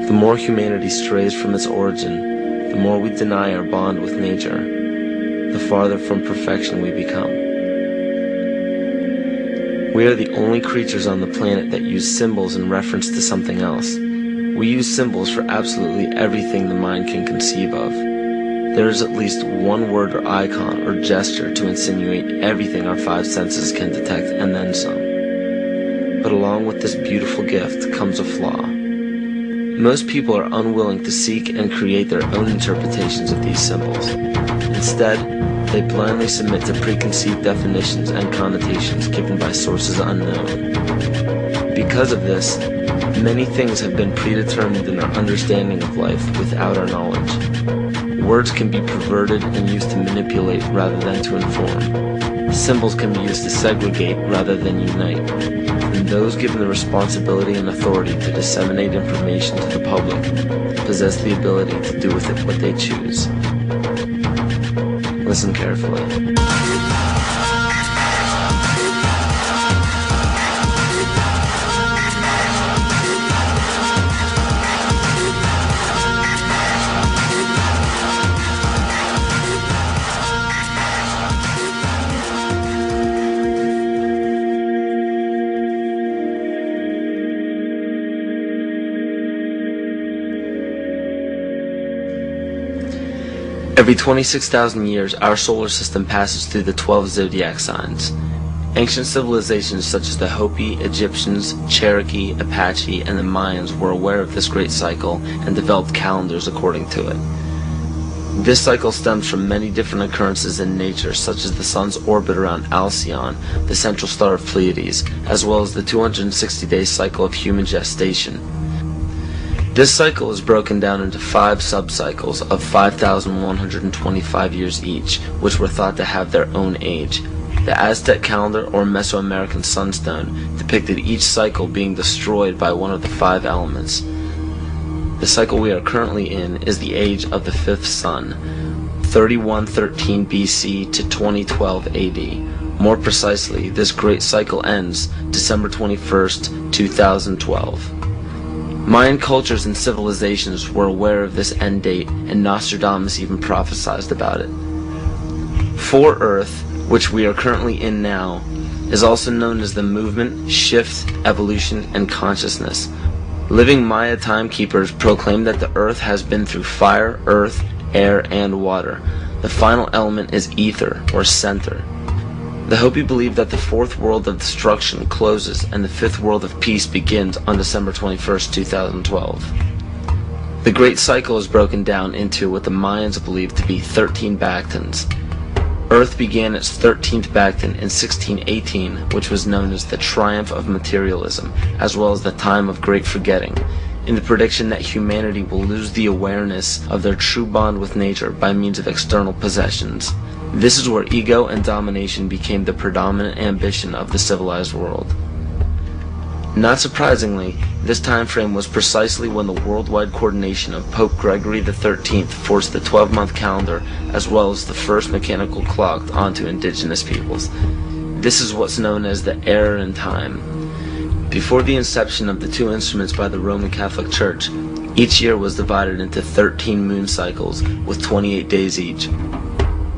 The more humanity strays from its origin, the more we deny our bond with nature, the farther from perfection we become. We are the only creatures on the planet that use symbols in reference to something else. We use symbols for absolutely everything the mind can conceive of. There is at least one word or icon or gesture to insinuate everything our five senses can detect and then some. But along with this beautiful gift comes a flaw. Most people are unwilling to seek and create their own interpretations of these symbols. Instead, they blindly submit to preconceived definitions and connotations given by sources unknown. Because of this, many things have been predetermined in our understanding of life without our knowledge. Words can be perverted and used to manipulate rather than to inform. Symbols can be used to segregate rather than unite. And those given the responsibility and authority to disseminate information to the public possess the ability to do with it what they choose. Listen carefully. Every 26,000 years, our solar system passes through the 12 zodiac signs. Ancient civilizations such as the Hopi, Egyptians, Cherokee, Apache, and the Mayans were aware of this great cycle and developed calendars according to it. This cycle stems from many different occurrences in nature, such as the sun's orbit around Alcyone, the central star of Pleiades, as well as the 260-day cycle of human gestation. This cycle is broken down into 5 subcycles of 5,125 years each, which were thought to have their own age. The Aztec calendar or Mesoamerican sunstone depicted each cycle being destroyed by one of the 5 elements. The cycle we are currently in is the age of the 5th sun, 3113 BC to 2012 AD. More precisely, this great cycle ends December 21st, 2012. Mayan cultures and civilizations were aware of this end date, and Nostradamus even prophesied about it. For Earth, which we are currently in now, is also known as the movement, shift, evolution, and consciousness. Living Maya timekeepers proclaim that the Earth has been through fire, earth, air, and water. The final element is ether, or center. The Hopi believe that the 4th world of destruction closes and the 5th world of peace begins on December 21st, 2012. The Great Cycle is broken down into what the Mayans believe to be 13 Bactans. Earth began its 13th Bactan in 1618, which was known as the Triumph of Materialism, as well as the Time of Great Forgetting, in the prediction that humanity will lose the awareness of their true bond with nature by means of external possessions. This is where ego and domination became the predominant ambition of the civilized world. Not surprisingly, this time frame was precisely when the worldwide coordination of Pope Gregory XIII forced the 12-month calendar as well as the first mechanical clock onto indigenous peoples. This is what's known as the error in time. Before the inception of the 2 instruments by the Roman Catholic Church, each year was divided into 13 moon cycles with 28 days each.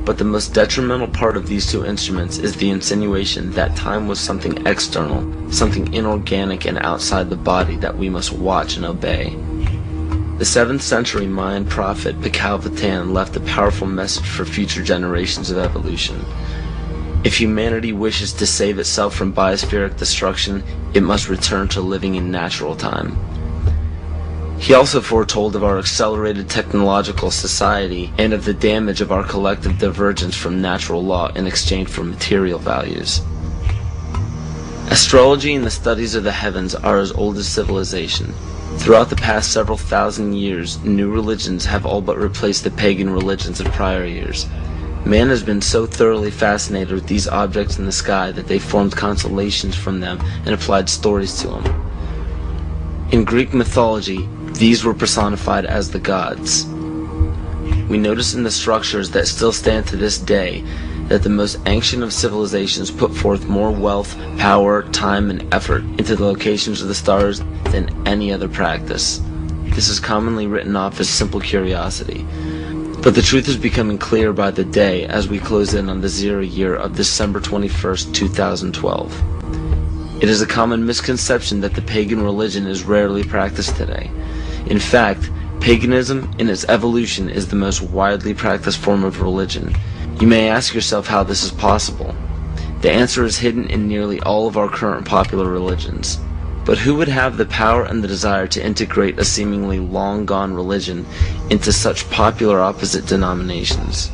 But the most detrimental part of these 2 instruments is the insinuation that time was something external, something inorganic and outside the body that we must watch and obey. The 7th century Mayan prophet Picalvatan left a powerful message for future generations of evolution. If humanity wishes to save itself from biospheric destruction, it must return to living in natural time. He also foretold of our accelerated technological society and of the damage of our collective divergence from natural law in exchange for material values. Astrology and the studies of the heavens are as old as civilization. Throughout the past several thousand years, new religions have all but replaced the pagan religions of prior years. Man has been so thoroughly fascinated with these objects in the sky that they formed constellations from them and applied stories to them. In Greek mythology, these were personified as the gods. We notice in the structures that still stand to this day that the most ancient of civilizations put forth more wealth, power, time, and effort into the locations of the stars than any other practice. This is commonly written off as simple curiosity. But the truth is becoming clear by the day as we close in on the 0 year of December 21st, 2012. It is a common misconception that the pagan religion is rarely practiced today. In fact, paganism in its evolution is the most widely practiced form of religion. You may ask yourself how this is possible. The answer is hidden in nearly all of our current popular religions. But who would have the power and the desire to integrate a seemingly long-gone religion into such popular opposite denominations?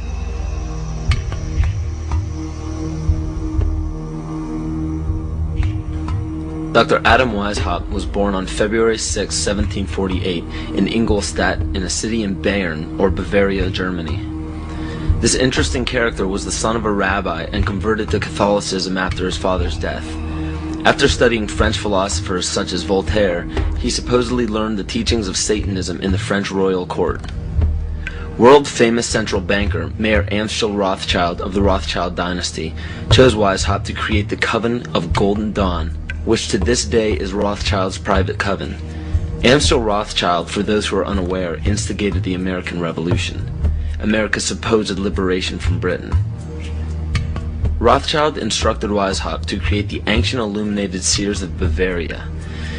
Dr. Adam Weishaupt was born on February 6, 1748 in Ingolstadt in a city in Bayern, or Bavaria, Germany. This interesting character was the son of a rabbi and converted to Catholicism after his father's death. After studying French philosophers such as Voltaire, he supposedly learned the teachings of Satanism in the French royal court. World-famous central banker Mayer Amschel Rothschild of the Rothschild dynasty chose Weishaupt to create the Coven of Golden Dawn, which to this day is Rothschild's private coven. Amschel Rothschild, for those who are unaware, instigated the American Revolution, America's supposed liberation from Britain. Rothschild instructed Weishaupt to create the Ancient Illuminated Seers of Bavaria.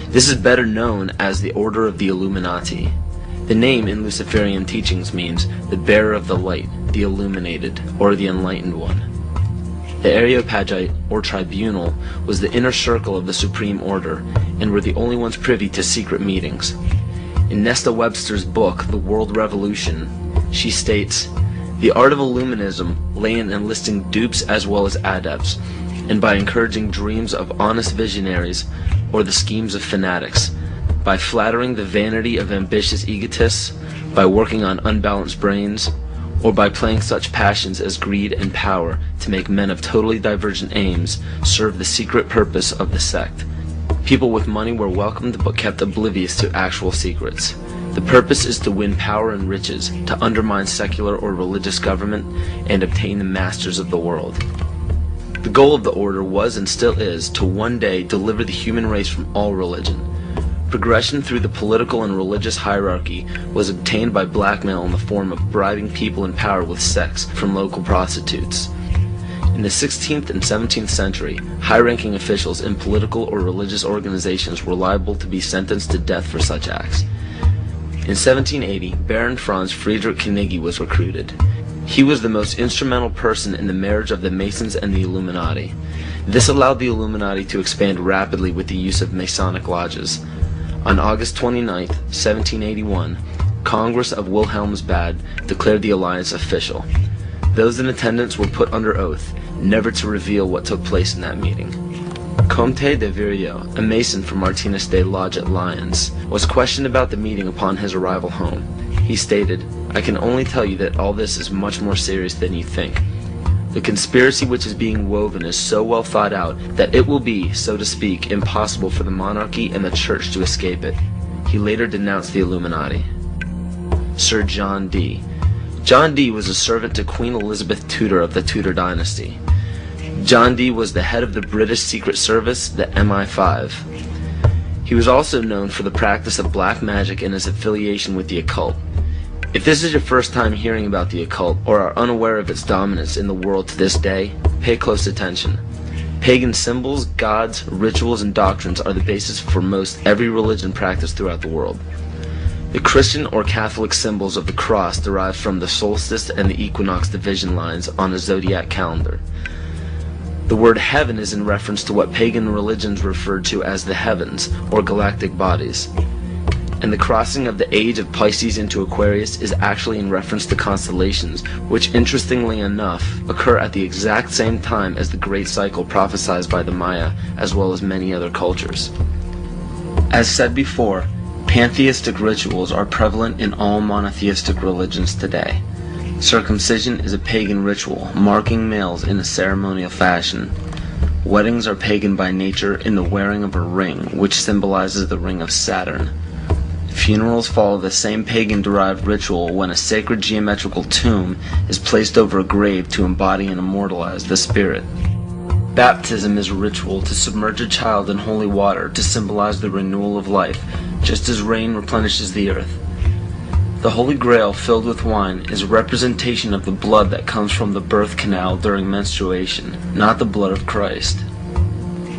This is better known as the Order of the Illuminati. The name in Luciferian teachings means the bearer of the light, the illuminated, or the enlightened one. The Areopagite, or tribunal, was the inner circle of the Supreme Order, and were the only ones privy to secret meetings. In Nesta Webster's book, The World Revolution, she states, "The art of Illuminism lay in enlisting dupes as well as adepts, and by encouraging dreams of honest visionaries or the schemes of fanatics, by flattering the vanity of ambitious egotists, by working on unbalanced brains, or by playing such passions as greed and power to make men of totally divergent aims serve the secret purpose of the sect. People with money were welcomed but kept oblivious to actual secrets. The purpose is to win power and riches, to undermine secular or religious government, and obtain the masters of the world." The goal of the order was and still is to one day deliver the human race from all religion. Progression through the political and religious hierarchy was obtained by blackmail in the form of bribing people in power with sex from local prostitutes. In the 16th and 17th century, high-ranking officials in political or religious organizations were liable to be sentenced to death for such acts. In 1780, Baron Franz Friedrich Knigge was recruited. He was the most instrumental person in the marriage of the Masons and the Illuminati. This allowed the Illuminati to expand rapidly with the use of Masonic lodges. On August 29, 1781, Congress of Wilhelmsbad declared the alliance official. Those in attendance were put under oath, never to reveal what took place in that meeting. Comte de Virieu, a Mason from Martinez de Lodge at Lyons, was questioned about the meeting upon his arrival home. He stated, "I can only tell you that all this is much more serious than you think. The conspiracy which is being woven is so well thought out that it will be, so to speak, impossible for the monarchy and the church to escape it." He later denounced the Illuminati. Sir John Dee. John Dee was a servant to Queen Elizabeth Tudor of the Tudor dynasty. John Dee was the head of the British Secret Service, the MI5. He was also known for the practice of black magic and his affiliation with the occult. If this is your first time hearing about the occult, or are unaware of its dominance in the world to this day, pay close attention. Pagan symbols, gods, rituals, and doctrines are the basis for most every religion practiced throughout the world. The Christian or Catholic symbols of the cross derive from the solstice and the equinox division lines on a zodiac calendar. The word heaven is in reference to what pagan religions referred to as the heavens, or galactic bodies. And the crossing of the age of Pisces into Aquarius is actually in reference to constellations, which interestingly enough occur at the exact same time as the great cycle prophesied by the Maya, as well as many other cultures. As said before, pantheistic rituals are prevalent in all monotheistic religions today. Circumcision is a pagan ritual, marking males in a ceremonial fashion. Weddings are pagan by nature in the wearing of a ring, which symbolizes the ring of Saturn. Funerals follow the same pagan-derived ritual when a sacred geometrical tomb is placed over a grave to embody and immortalize the spirit. Baptism is a ritual to submerge a child in holy water to symbolize the renewal of life, just as rain replenishes the earth. The Holy Grail filled with wine is a representation of the blood that comes from the birth canal during menstruation, not the blood of Christ.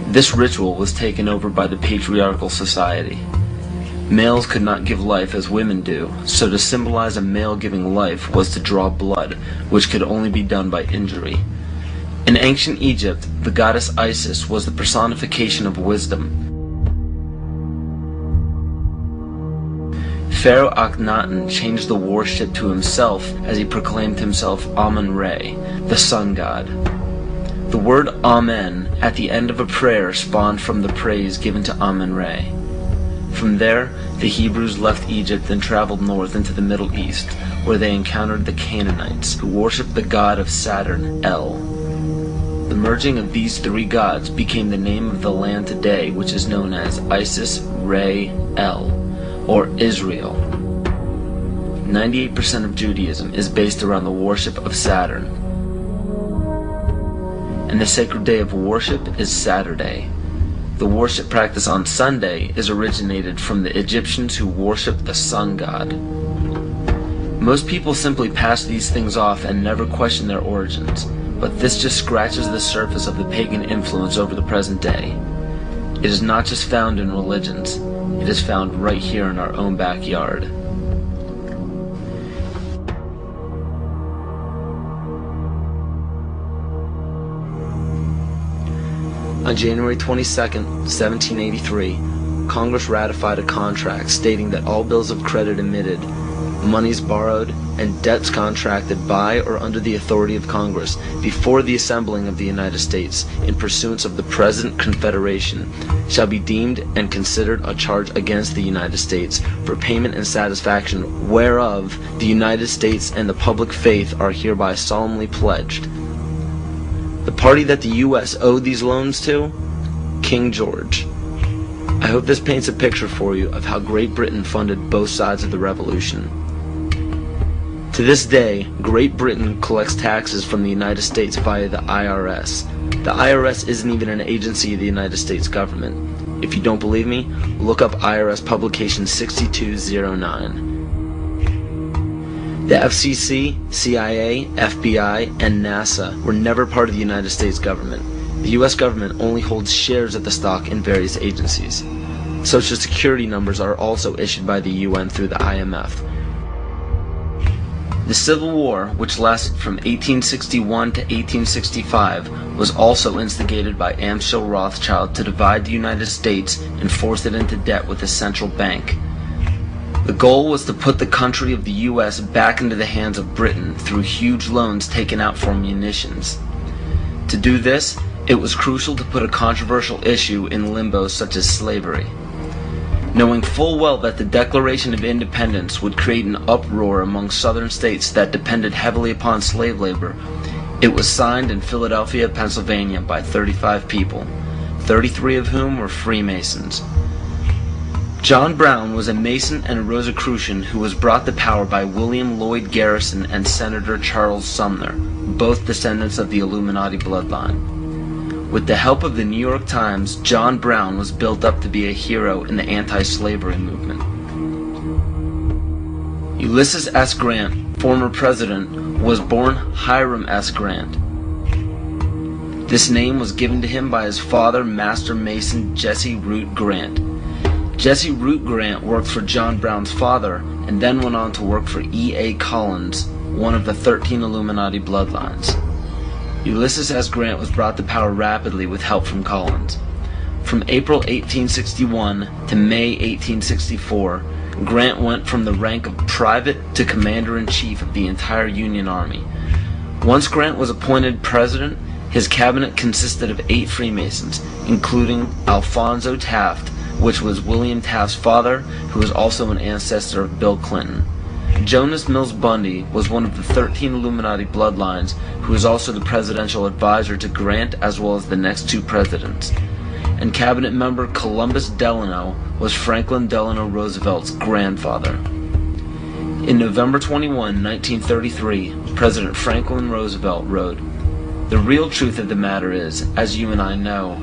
This ritual was taken over by the patriarchal society. Males could not give life as women do, so to symbolize a male giving life was to draw blood, which could only be done by injury. In ancient Egypt, the goddess Isis was the personification of wisdom. Pharaoh Akhenaten changed the worship to himself as he proclaimed himself Amun-Re, the sun god. The word Amen at the end of a prayer spawned from the praise given to Amun-Re. From there, the Hebrews left Egypt and traveled north into the Middle East, where they encountered the Canaanites, who worshipped the god of Saturn, El. The merging of these three gods became the name of the land today, which is known as Isis, Re, El, or Israel. 98% of Judaism is based around the worship of Saturn. And the sacred day of worship is Saturday. The worship practice on Sunday is originated from the Egyptians who worshipped the sun god. Most people simply pass these things off and never question their origins, but this just scratches the surface of the pagan influence over the present day. It is not just found in religions, it is found right here in our own backyard. On January 22, 1783, Congress ratified a contract stating that all bills of credit emitted, monies borrowed, and debts contracted by or under the authority of Congress before the assembling of the United States in pursuance of the present Confederation shall be deemed and considered a charge against the United States for payment and satisfaction whereof the United States and the public faith are hereby solemnly pledged. The party that the U.S. owed these loans to? King George. I hope this paints a picture for you of how Great Britain funded both sides of the Revolution. To this day, Great Britain collects taxes from the United States via the IRS. The IRS isn't even an agency of the United States government. If you don't believe me, look up IRS publication 6209. The FCC, CIA, FBI, and NASA were never part of the United States government. The U.S. government only holds shares of the stock in various agencies. Social Security numbers are also issued by the UN through the IMF. The Civil War, which lasted from 1861 to 1865, was also instigated by Amschel Rothschild to divide the United States and force it into debt with a central bank. The goal was to put the country of the U.S. back into the hands of Britain through huge loans taken out for munitions. To do this, it was crucial to put a controversial issue in limbo such as slavery. Knowing full well that the Declaration of Independence would create an uproar among southern states that depended heavily upon slave labor, it was signed in Philadelphia, Pennsylvania by 35 people, 33 of whom were Freemasons. John Brown was a Mason and a Rosicrucian who was brought to power by William Lloyd Garrison and Senator Charles Sumner, both descendants of the Illuminati bloodline. With the help of the New York Times, John Brown was built up to be a hero in the anti-slavery movement. Ulysses S. Grant, former president, was born Hiram S. Grant. This name was given to him by his father, Master Mason Jesse Root Grant. Jesse Root Grant worked for John Brown's father and then went on to work for E.A. Collins, one of the 13 Illuminati bloodlines. Ulysses S. Grant was brought to power rapidly with help from Collins. From April 1861 to May 1864, Grant went from the rank of private to commander-in-chief of the entire Union Army. Once Grant was appointed president, his cabinet consisted of 8 Freemasons, including Alphonso Taft, which was William Taft's father, who was also an ancestor of Bill Clinton. Jonas Mills Bundy was one of the 13 Illuminati bloodlines, who was also the presidential advisor to Grant as well as the next 2 presidents. And cabinet member Columbus Delano was Franklin Delano Roosevelt's grandfather. In November 21, 1933, President Franklin Roosevelt wrote, "The real truth of the matter is, as you and I know,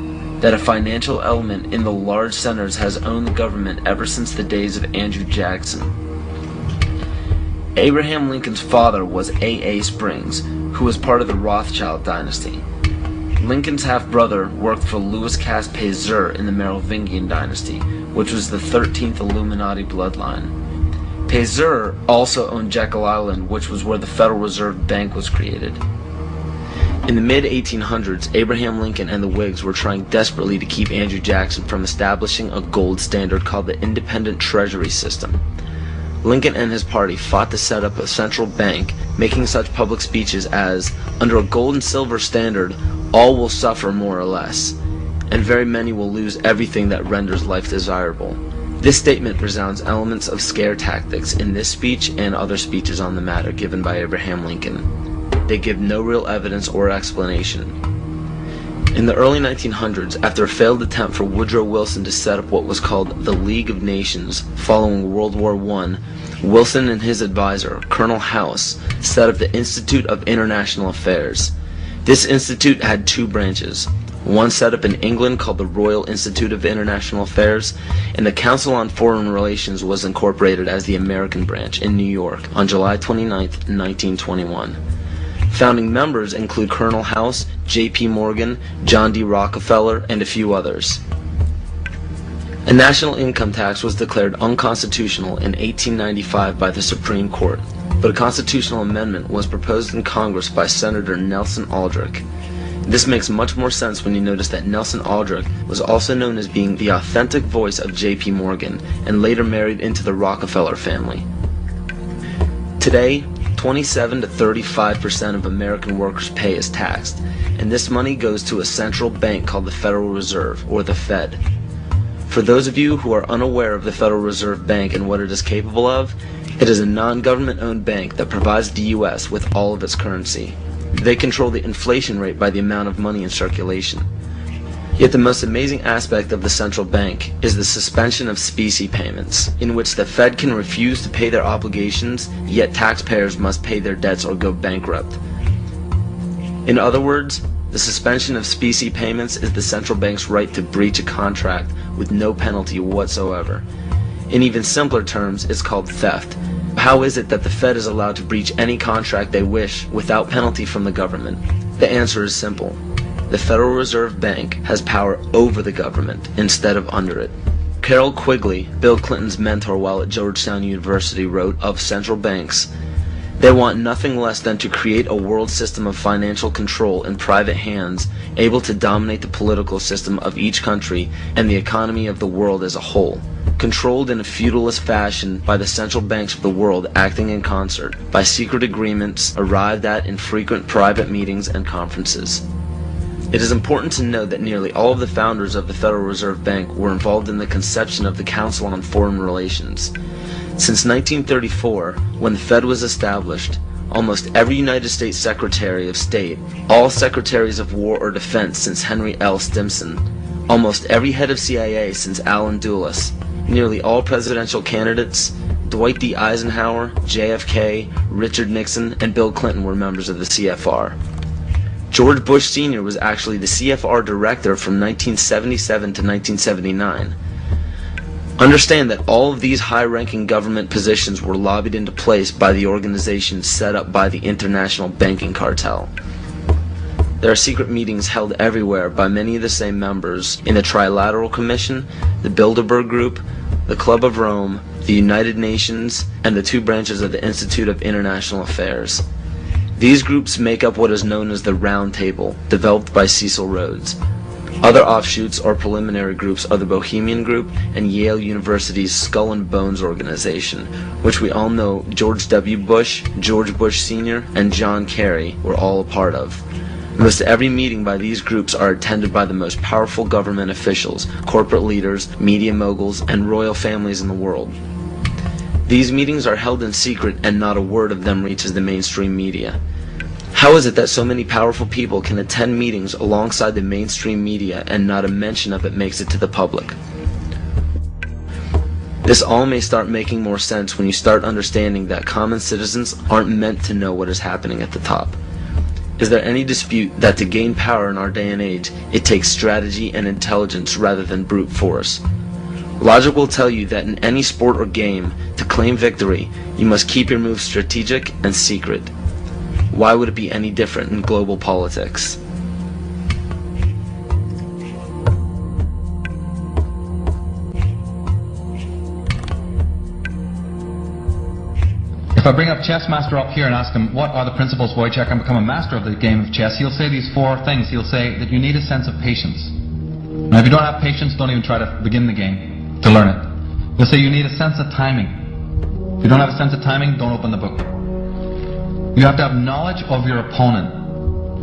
that a financial element in the large centers has owned the government ever since the days of Andrew Jackson. Abraham Lincoln's father was A.A. Springs, who was part of the Rothschild dynasty. Lincoln's half-brother worked for Louis Pasteur in the Merovingian dynasty, which was the 13th Illuminati bloodline. Pasteur also owned Jekyll Island, which was where the Federal Reserve Bank was created. In the mid-1800s, Abraham Lincoln and the Whigs were trying desperately to keep Andrew Jackson from establishing a gold standard called the independent treasury system. Lincoln and his party fought to set up a central bank, making such public speeches as, "Under a gold and silver standard, all will suffer more or less, and very many will lose everything that renders life desirable." This statement resounds elements of scare tactics in this speech and other speeches on the matter given by Abraham Lincoln. They give no real evidence or explanation. In the early 1900s, after a failed attempt for Woodrow Wilson to set up what was called the League of Nations following World War I, Wilson and his advisor, Colonel House, set up the Institute of International Affairs. This institute had two branches, one set up in England called the Royal Institute of International Affairs, and the Council on Foreign Relations was incorporated as the American branch in New York on July 29, 1921. Founding members include Colonel House, J.P. Morgan, John D. Rockefeller, and a few others. A national income tax was declared unconstitutional in 1895 by the Supreme Court, but a constitutional amendment was proposed in Congress by Senator Nelson Aldrich. This makes much more sense when you notice that Nelson Aldrich was also known as being the authentic voice of J.P. Morgan and later married into the Rockefeller family. Today, 27 to 35% of American workers' pay is taxed, and this money goes to a central bank called the Federal Reserve, or the Fed. For those of you who are unaware of the Federal Reserve Bank and what it is capable of, it is a non-government-owned bank that provides the U.S. with all of its currency. They control the inflation rate by the amount of money in circulation. Yet the most amazing aspect of the central bank is the suspension of specie payments, in which the Fed can refuse to pay their obligations, yet taxpayers must pay their debts or go bankrupt. In other words, the suspension of specie payments is the central bank's right to breach a contract with no penalty whatsoever. In even simpler terms, it's called theft. How is it that the Fed is allowed to breach any contract they wish without penalty from the government? The answer is simple. The Federal Reserve Bank has power over the government instead of under it. Carroll Quigley, Bill Clinton's mentor while at Georgetown University, wrote of central banks, "They want nothing less than to create a world system of financial control in private hands, able to dominate the political system of each country and the economy of the world as a whole, controlled in a feudalist fashion by the central banks of the world acting in concert, by secret agreements arrived at in frequent private meetings and conferences." It is important to note that nearly all of the founders of the Federal Reserve Bank were involved in the conception of the Council on Foreign Relations. Since 1934, when the Fed was established, almost every United States Secretary of State, all Secretaries of War or Defense since Henry L. Stimson, almost every head of CIA since Allen Dulles, nearly all presidential candidates, Dwight D. Eisenhower, JFK, Richard Nixon, and Bill Clinton were members of the CFR. George Bush Sr. was actually the CFR director from 1977 to 1979. Understand that all of these high-ranking government positions were lobbied into place by the organizations set up by the international banking cartel. There are secret meetings held everywhere by many of the same members in the Trilateral Commission, the Bilderberg Group, the Club of Rome, the United Nations, and the two branches of the Institute of International Affairs. These groups make up what is known as the Round Table, developed by Cecil Rhodes. Other offshoots or preliminary groups are the Bohemian Group and Yale University's Skull and Bones organization, which we all know George W. Bush, George Bush Sr., and John Kerry were all a part of. Most every meeting by these groups are attended by the most powerful government officials, corporate leaders, media moguls, and royal families in the world. These meetings are held in secret and not a word of them reaches the mainstream media. How is it that so many powerful people can attend meetings alongside the mainstream media and not a mention of it makes it to the public? This all may start making more sense when you start understanding that common citizens aren't meant to know what is happening at the top. Is there any dispute that to gain power in our day and age, it takes strategy and intelligence rather than brute force? Logic will tell you that in any sport or game, to claim victory, you must keep your moves strategic and secret. Why would it be any different in global politics? If I bring up chess master up here and ask him, what are the principles, Wojciech, and become a master of the game of chess, he'll say these four things. He'll say that you need a sense of patience. Now, if you don't have patience, don't even try to begin the game to learn it. He'll say you need a sense of timing. If you don't have a sense of timing, don't open the book. You have to have knowledge of your opponent,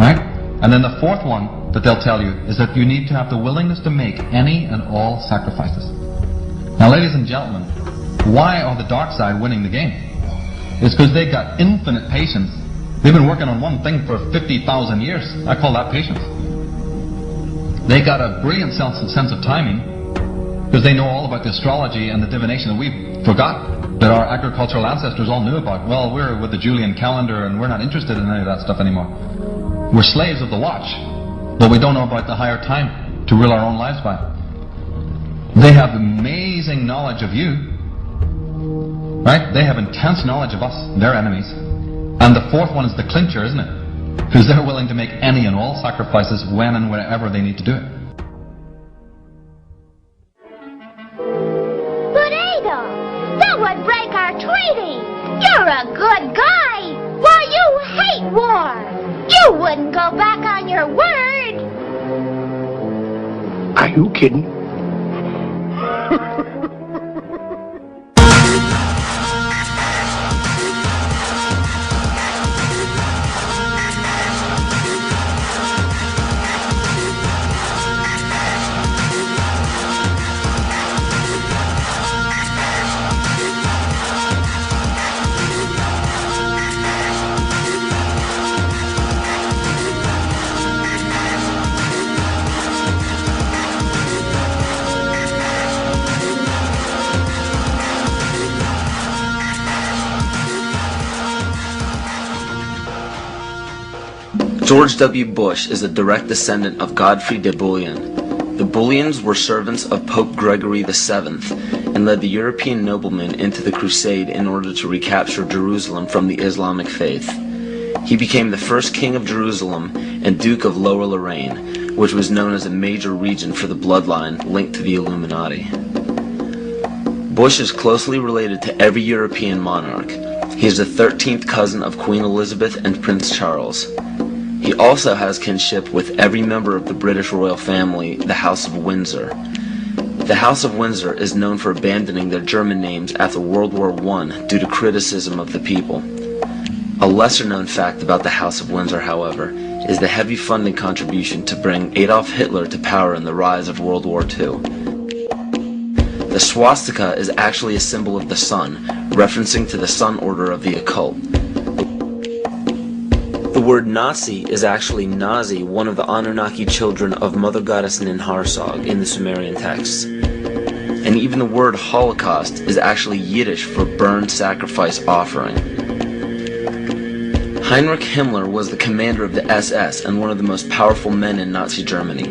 right? And then the fourth one that they'll tell you is that you need to have the willingness to make any and all sacrifices. Now, ladies and gentlemen, why are the dark side winning the game? It's because they got infinite patience. They've been working on one thing for 50,000 years. I call that patience. They got a brilliant sense of timing because they know all about the astrology and the divination that we forgot, that our agricultural ancestors all knew about. Well, we're with the Julian calendar and we're not interested in any of that stuff anymore. We're slaves of the watch, but we don't know about the higher time to rule our own lives by. They have amazing knowledge of you. Right? They have intense knowledge of us, their enemies. And the fourth one is the clincher, isn't it? Because they're willing to make any and all sacrifices when and wherever they need to do it. But Adolf, that would break our treaty. You're a good guy. Why, you hate war. You wouldn't go back on your word. Are you kidding? George W. Bush is a direct descendant of Godfrey de Bouillon. The Bouillons were servants of Pope Gregory VII and led the European noblemen into the crusade in order to recapture Jerusalem from the Islamic faith. He became the first king of Jerusalem and Duke of Lower Lorraine, which was known as a major region for the bloodline linked to the Illuminati. Bush is closely related to every European monarch. He is the 13th cousin of Queen Elizabeth and Prince Charles. He also has kinship with every member of the British royal family, the House of Windsor. The House of Windsor is known for abandoning their German names after World War I due to criticism of the people. A lesser-known fact about the House of Windsor, however, is the heavy funding contribution to bring Adolf Hitler to power in the rise of World War II. The swastika is actually a symbol of the sun, referencing to the sun order of the occult. The word Nazi is actually Nazi, one of the Anunnaki children of Mother Goddess Ninharsag in the Sumerian texts. And even the word Holocaust is actually Yiddish for burned sacrifice offering. Heinrich Himmler was the commander of the SS and one of the most powerful men in Nazi Germany.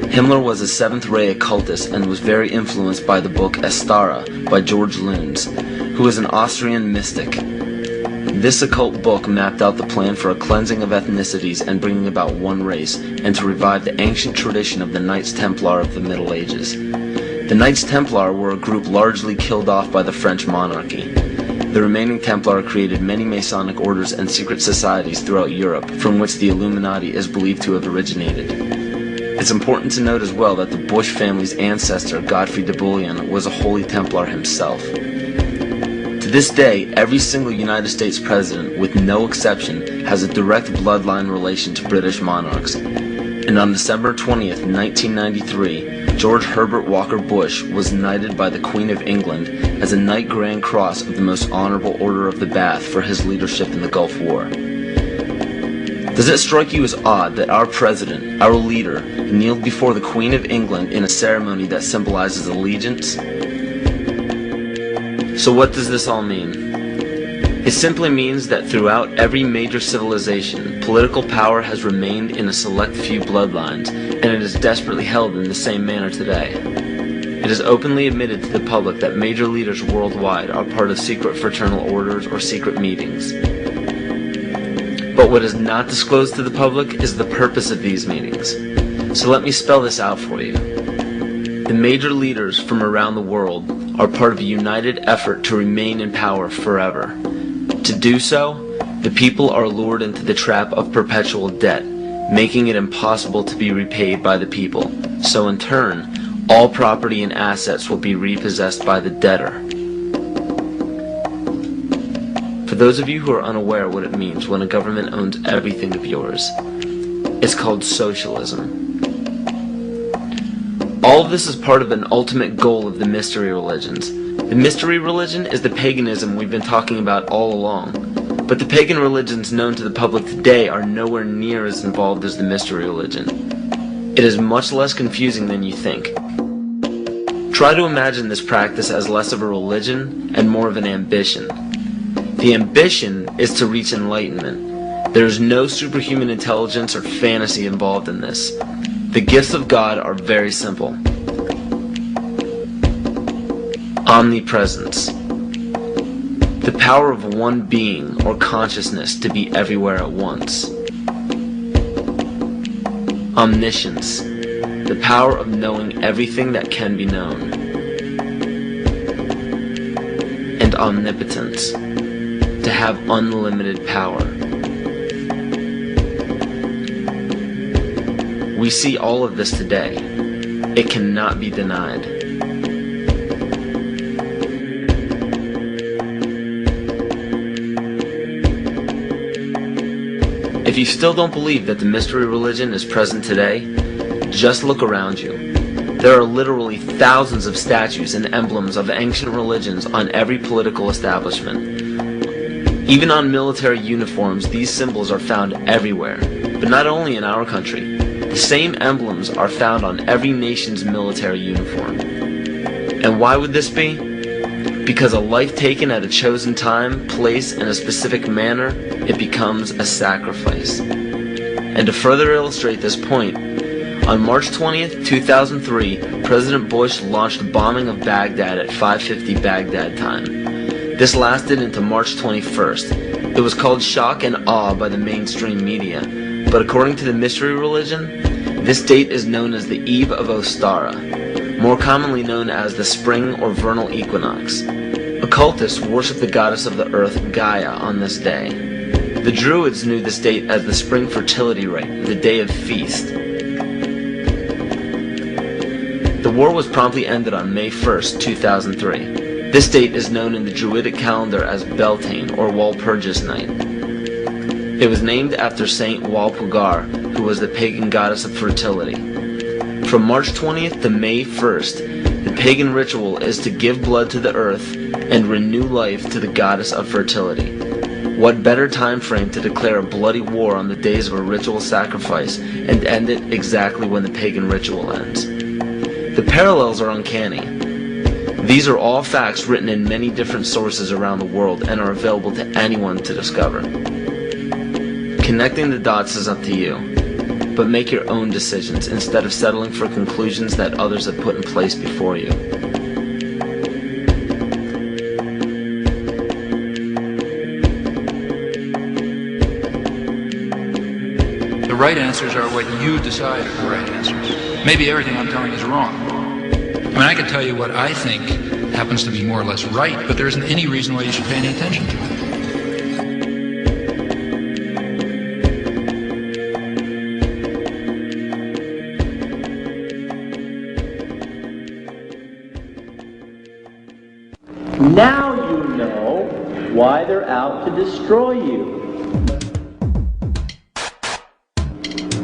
Himmler was a seventh-ray occultist and was very influenced by the book Astara by George Luns, who was an Austrian mystic. This occult book mapped out the plan for a cleansing of ethnicities and bringing about one race, and to revive the ancient tradition of the Knights Templar of the Middle Ages. The Knights Templar were a group largely killed off by the French monarchy. The remaining Templar created many Masonic orders and secret societies throughout Europe, from which the Illuminati is believed to have originated. It's important to note as well that the Bush family's ancestor, Godfrey de Bouillon, was a Holy Templar himself. To this day, every single United States president, with no exception, has a direct bloodline relation to British monarchs. And on December 20th, 1993, George Herbert Walker Bush was knighted by the Queen of England as a Knight Grand Cross of the Most Honorable Order of the Bath for his leadership in the Gulf War. Does it strike you as odd that our president, our leader, kneeled before the Queen of England in a ceremony that symbolizes allegiance? So what does this all mean? It simply means that throughout every major civilization, Political power has remained in a select few bloodlines, and it is desperately held in the same manner today. It is openly admitted to the public that major leaders worldwide are part of secret fraternal orders or secret meetings. But what is not disclosed to the public is the purpose of these meetings. So let me spell this out for you. The major leaders from around the world are part of a united effort to remain in power forever. To do so, the people are lured into the trap of perpetual debt, making it impossible to be repaid by the people. So in turn, all property and assets will be repossessed by the debtor. For those of you who are unaware what it means when a government owns everything of yours, it's called socialism. All of this is part of an ultimate goal of the mystery religions. The mystery religion is the paganism we've been talking about all along. But the pagan religions known to the public today are nowhere near as involved as the mystery religion. It is much less confusing than you think. Try to imagine this practice as less of a religion and more of an ambition. The ambition is to reach enlightenment. There is no superhuman intelligence or fantasy involved in this. The gifts of God are very simple. Omnipresence. The power of one being or consciousness to be everywhere at once. Omniscience. The power of knowing everything that can be known. And omnipotence. To have unlimited power. We see all of this today. It cannot be denied. If you still don't believe that the mystery religion is present today, just look around you. There are literally thousands of statues and emblems of ancient religions on every political establishment. Even on military uniforms, these symbols are found everywhere, but not only in our country. The same emblems are found on every nation's military uniform. And why would this be? Because a life taken at a chosen time, place, and a specific manner, it becomes a sacrifice. And to further illustrate this point, on March 20th, 2003, President Bush launched a bombing of Baghdad at 5:50 Baghdad time. This lasted into March 21st. It was called shock and awe by the mainstream media, but according to the mystery religion, this date is known as the Eve of Ostara, more commonly known as the spring or vernal equinox. Occultists worship the goddess of the earth, Gaia, on this day. The Druids knew this date as the spring fertility rite, the day of feast. The war was promptly ended on May 1st, 2003. This date is known in the Druidic calendar as Beltane, or Walpurgis Night. It was named after Saint Walpurga, who was the pagan goddess of fertility. From March 20th to May 1st, the pagan ritual is to give blood to the earth and renew life to the goddess of fertility. What better time frame to declare a bloody war on the days of a ritual sacrifice and end it exactly when the pagan ritual ends? The parallels are uncanny. These are all facts written in many different sources around the world and are available to anyone to discover. Connecting the dots is up to you, but make your own decisions instead of settling for conclusions that others have put in place before you. The right answers are what you decide are the right answers. Maybe everything I'm telling you is wrong. I mean, I can tell you what I think happens to be more or less right, but there isn't any reason why you should pay any attention to it. Now you know why they're out to destroy you.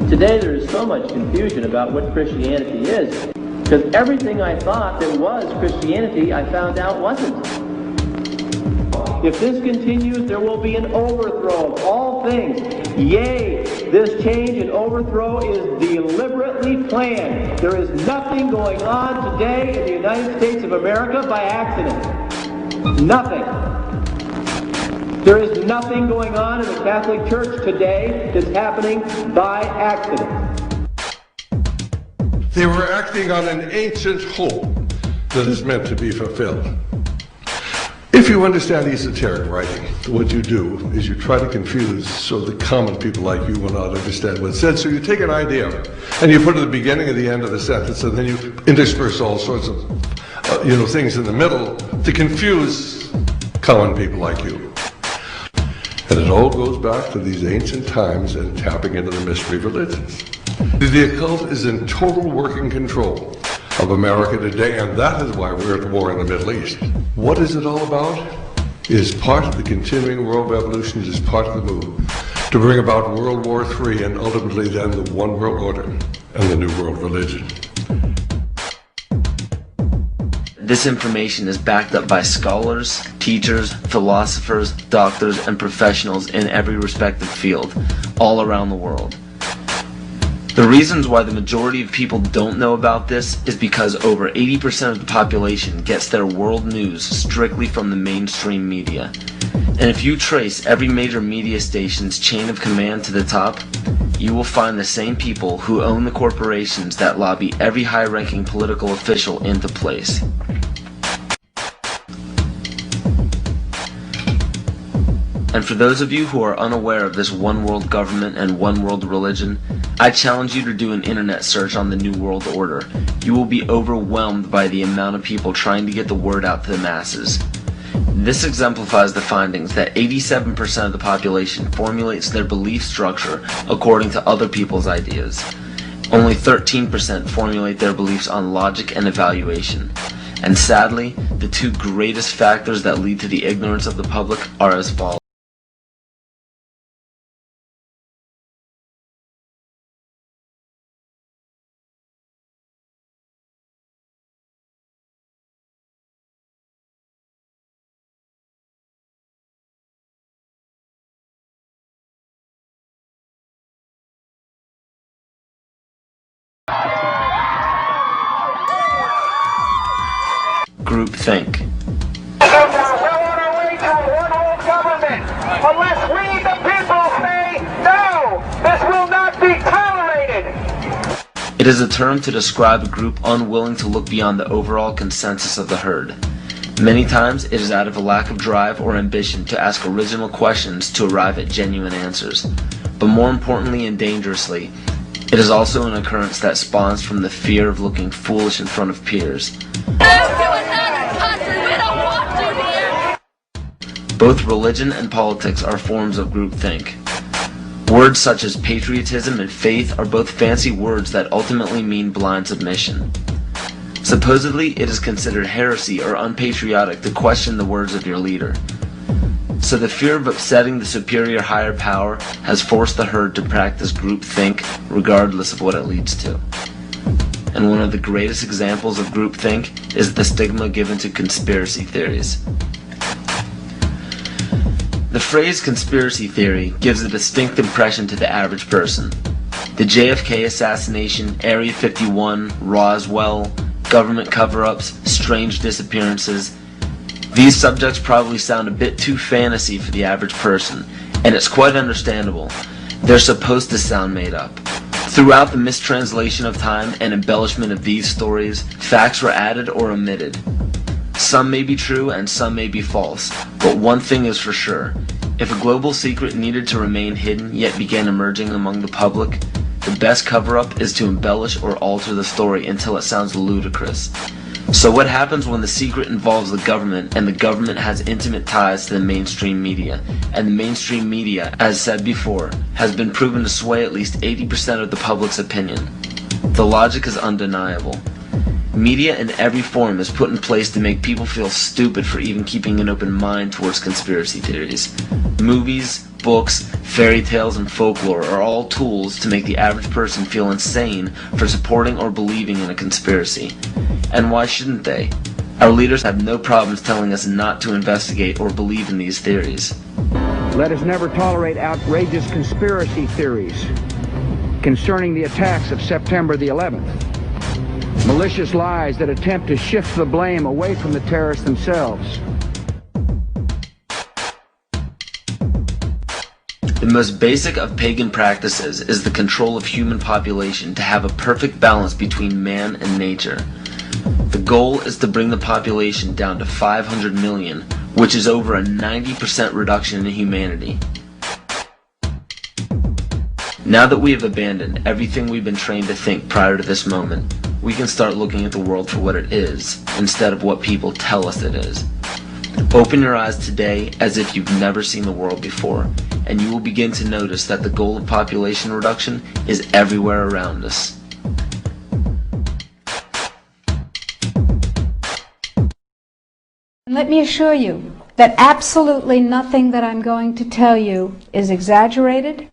Today there is so much confusion about what Christianity is, because everything I thought that was Christianity, I found out wasn't. If this continues, there will be an overthrow of all things. Yea, this change and overthrow is deliberately planned. There is nothing going on today in the United States of America by accident. Nothing. There is nothing going on in the Catholic Church today that's happening by accident. They were acting on an ancient hope that is meant to be fulfilled. If you understand esoteric writing, what you do is you try to confuse so the common people like you will not understand what's said. So you take an idea and you put it at the beginning and the end of the sentence, and then you intersperse all sorts of things in the middle to confuse common people like you. And it all goes back to these ancient times and tapping into the mystery religions. The occult is in total working control of America today, and that is why we're at war in the Middle East. What is it all about? It is part of the continuing world revolution. It is part of the move to bring about World War III and ultimately then the one world order and the new world religion. This information is backed up by scholars, teachers, philosophers, doctors, and professionals in every respective field, all around the world. The reasons why the majority of people don't know about this is because over 80% of the population gets their world news strictly from the mainstream media. And if you trace every major media station's chain of command to the top, you will find the same people who own the corporations that lobby every high-ranking political official into place. And for those of you who are unaware of this one world government and one world religion, I challenge you to do an internet search on the New World Order. You will be overwhelmed by the amount of people trying to get the word out to the masses. This exemplifies the findings that 87% of the population formulates their belief structure according to other people's ideas. Only 13% formulate their beliefs on logic and evaluation. And sadly, the two greatest factors that lead to the ignorance of the public are as follows. Groupthink. We're on our way to a one-world government. Unless we, the people, say no, this will not be tolerated. It is a term to describe a group unwilling to look beyond the overall consensus of the herd. Many times it is out of a lack of drive or ambition to ask original questions to arrive at genuine answers. But more importantly and dangerously, it is also an occurrence that spawns from the fear of looking foolish in front of peers. Both religion and politics are forms of groupthink. Words such as patriotism and faith are both fancy words that ultimately mean blind submission. Supposedly, it is considered heresy or unpatriotic to question the words of your leader. So the fear of upsetting the superior higher power has forced the herd to practice groupthink regardless of what it leads to. And one of the greatest examples of groupthink is the stigma given to conspiracy theories. The phrase conspiracy theory gives a distinct impression to the average person. The JFK assassination, Area 51, Roswell, government cover-ups, strange disappearances. These subjects probably sound a bit too fantasy for the average person, and it's quite understandable. They're supposed to sound made up. Throughout the mistranslation of time and embellishment of these stories, facts were added or omitted. Some may be true and some may be false, but one thing is for sure. If a global secret needed to remain hidden yet began emerging among the public, the best cover-up is to embellish or alter the story until it sounds ludicrous. So what happens when the secret involves the government and the government has intimate ties to the mainstream media, and the mainstream media, as said before, has been proven to sway at least 80% of the public's opinion? The logic is undeniable. Media in every form is put in place to make people feel stupid for even keeping an open mind towards conspiracy theories. Movies, books, fairy tales, and folklore are all tools to make the average person feel insane for supporting or believing in a conspiracy. And why shouldn't they? Our leaders have no problems telling us not to investigate or believe in these theories. Let us never tolerate outrageous conspiracy theories concerning the attacks of September the 11th. Malicious lies that attempt to shift the blame away from the terrorists themselves. The most basic of pagan practices is the control of human population to have a perfect balance between man and nature. The goal is to bring the population down to 500 million, which is over a 90% reduction in humanity. Now that we have abandoned everything we've been trained to think prior to this moment, we can start looking at the world for what it is, instead of what people tell us it is. Open your eyes today as if you've never seen the world before, and you will begin to notice that the goal of population reduction is everywhere around us. Let me assure you that absolutely nothing that I'm going to tell you is exaggerated,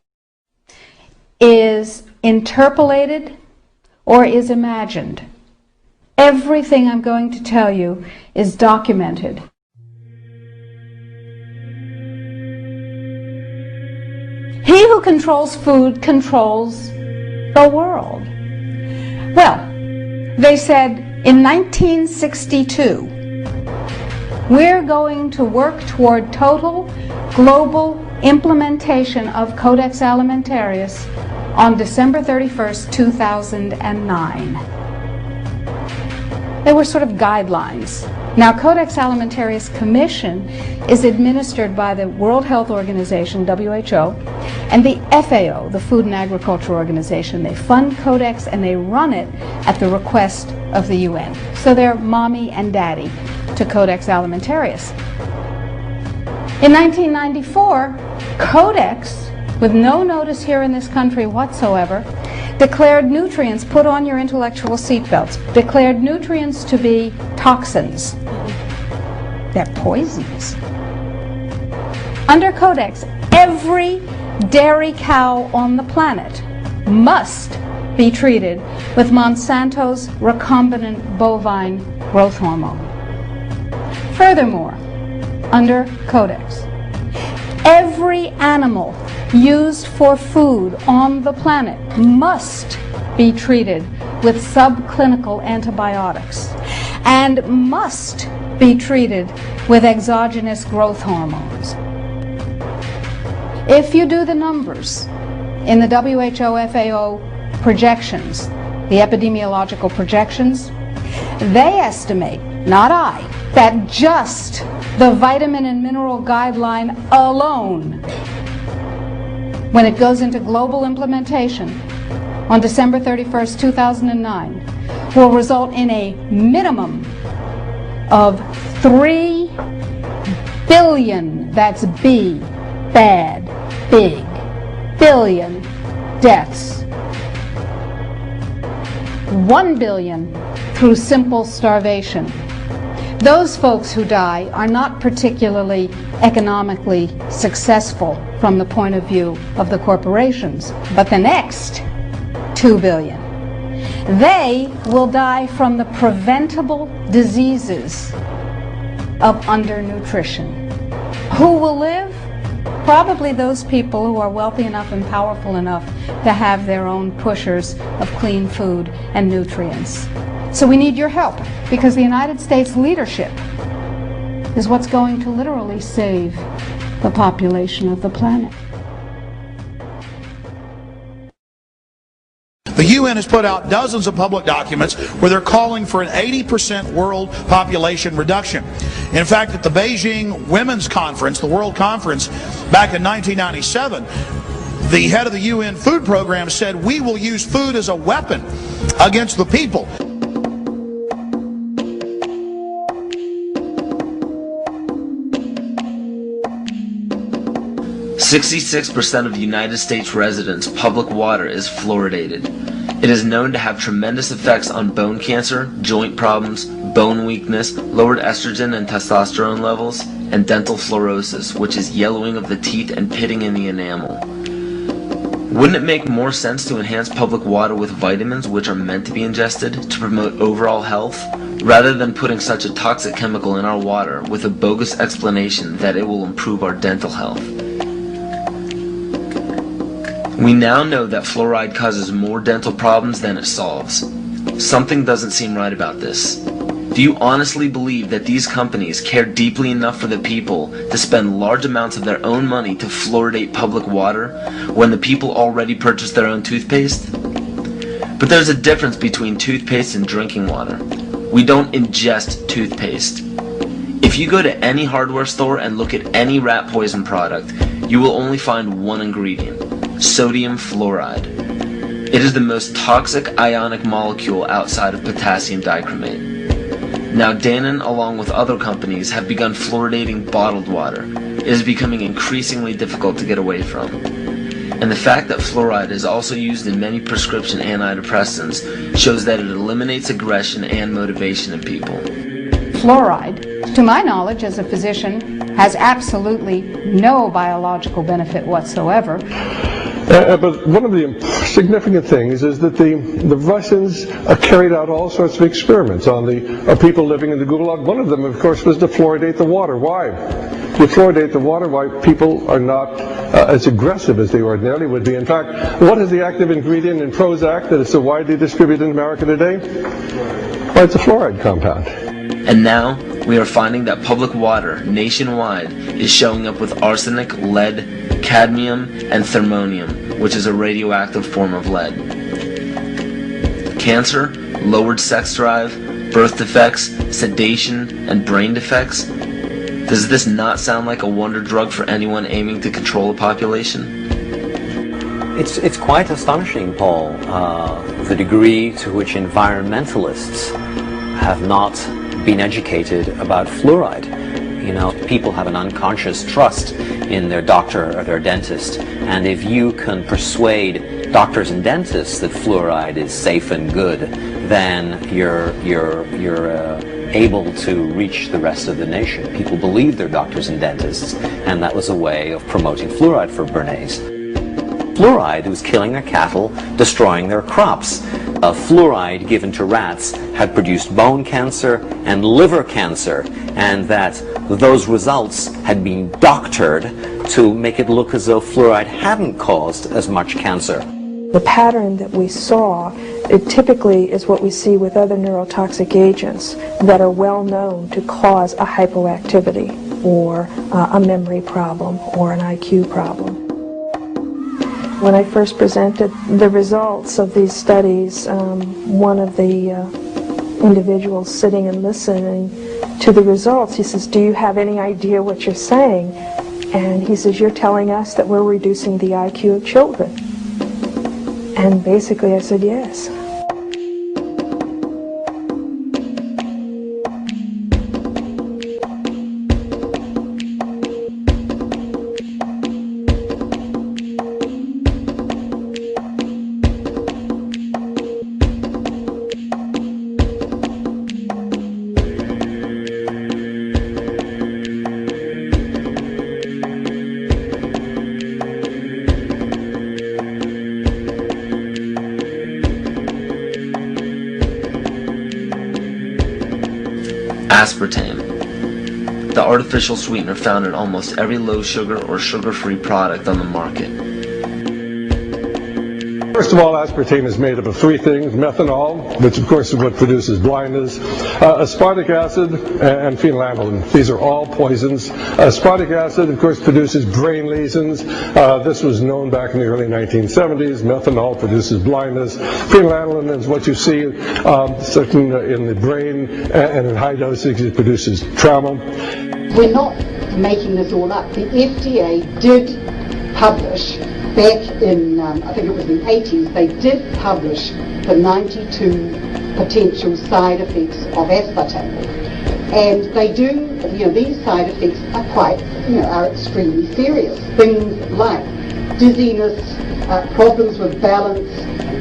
is interpolated, or is imagined. Everything I'm going to tell you is documented. He who controls food controls the world. Well, they said in 1962, we're going to work toward total global implementation of Codex Alimentarius on December 31st, 2009. They were sort of guidelines. Now, Codex Alimentarius Commission is administered by the World Health Organization, WHO, and the FAO, the Food and Agriculture Organization. They fund Codex and they run it at the request of the UN. So they're mommy and daddy to Codex Alimentarius. In 1994, Codex, with no notice here in this country whatsoever, declared nutrients, put on your intellectual seatbelts, declared nutrients to be toxins. They're poisons. Under Codex, every dairy cow on the planet must be treated with Monsanto's recombinant bovine growth hormone. Furthermore, under Codex, every animal used for food on the planet must be treated with subclinical antibiotics and must be treated with exogenous growth hormones. If you do the numbers in the WHO FAO projections, the epidemiological projections, they estimate, not I, that just the vitamin and mineral guideline alone, when it goes into global implementation on December 31st, 2009, will result in a minimum of 3 billion, that's B, bad, big, billion deaths. 1 billion through simple starvation. Those folks who die are not particularly economically successful from the point of view of the corporations, but the next 2 billion, they will die from the preventable diseases of undernutrition. Who will live? Probably those people who are wealthy enough and powerful enough to have their own pushers of clean food and nutrients. So we need your help, because the United States leadership is what's going to literally save the population of the planet. The UN has put out dozens of public documents where they're calling for an 80% world population reduction. In fact, at the Beijing Women's Conference, the World Conference, back in 1997, the head of the UN Food Program said, "We will use food as a weapon against the people." 66% of the United States residents' public water is fluoridated. It is known to have tremendous effects on bone cancer, joint problems, bone weakness, lowered estrogen and testosterone levels, and dental fluorosis, which is yellowing of the teeth and pitting in the enamel. Wouldn't it make more sense to enhance public water with vitamins which are meant to be ingested to promote overall health, rather than putting such a toxic chemical in our water with a bogus explanation that it will improve our dental health? We now know that fluoride causes more dental problems than it solves. Something doesn't seem right about this. Do you honestly believe that these companies care deeply enough for the people to spend large amounts of their own money to fluoridate public water when the people already purchase their own toothpaste? But there's a difference between toothpaste and drinking water. We don't ingest toothpaste. If you go to any hardware store and look at any rat poison product, you will only find one ingredient: sodium fluoride. It is the most toxic ionic molecule outside of potassium dichromate. Now Dannon, along with other companies, have begun fluoridating bottled water. It is becoming increasingly difficult to get away from. And the fact that fluoride is also used in many prescription antidepressants shows that it eliminates aggression and motivation in people. Fluoride, to my knowledge as a physician, has absolutely no biological benefit whatsoever. But one of the significant things is that the Russians carried out all sorts of experiments on the people living in the Gulag. One of them, of course, was to fluoridate the water. Why? To fluoridate the water, why people are not as aggressive as they ordinarily would be. In fact, what is the active ingredient in Prozac that is so widely distributed in America today? Well, it's a fluoride compound. And now, we are finding that public water nationwide is showing up with arsenic, lead, cadmium, and thermonium, which is a radioactive form of lead. Cancer, lowered sex drive, birth defects, sedation, and brain defects. Does this not sound like a wonder drug for anyone aiming to control a population? It's quite astonishing, Paul, the degree to which environmentalists have not been educated about fluoride. You know, people have an unconscious trust in their doctor or their dentist, and if you can persuade doctors and dentists that fluoride is safe and good, then you're able to reach the rest of the nation. People believe their doctors and dentists, and that was a way of promoting fluoride for Bernays. Fluoride was killing their cattle, destroying their crops. Fluoride given to rats had produced bone cancer and liver cancer, and that those results had been doctored to make it look as though fluoride hadn't caused as much cancer. The pattern that we saw, it typically is what we see with other neurotoxic agents that are well known to cause a hypoactivity or a memory problem or an IQ problem. When I first presented the results of these studies, one of the individuals sitting and listening to the results, he says, "Do you have any idea what you're saying?" And he says, "You're telling us that we're reducing the IQ of children." And basically I said, yes. Aspartame, the artificial sweetener found in almost every low-sugar or sugar-free product on the market. First of all, aspartame is made up of three things: methanol, which of course is what produces blindness, aspartic acid, and phenylalanine. These are all poisons. Aspartic acid, of course, produces brain lesions. This was known back in the early 1970s. Methanol produces blindness. Phenylalanine is what you see certain in the brain, and in high doses it produces trauma. We're not making this all up. The FDA did publish back in, I think it was in the 80s, they did publish the 92 potential side effects of aspartame. And they do, these side effects are quite, are extremely serious. Things like dizziness, problems with balance,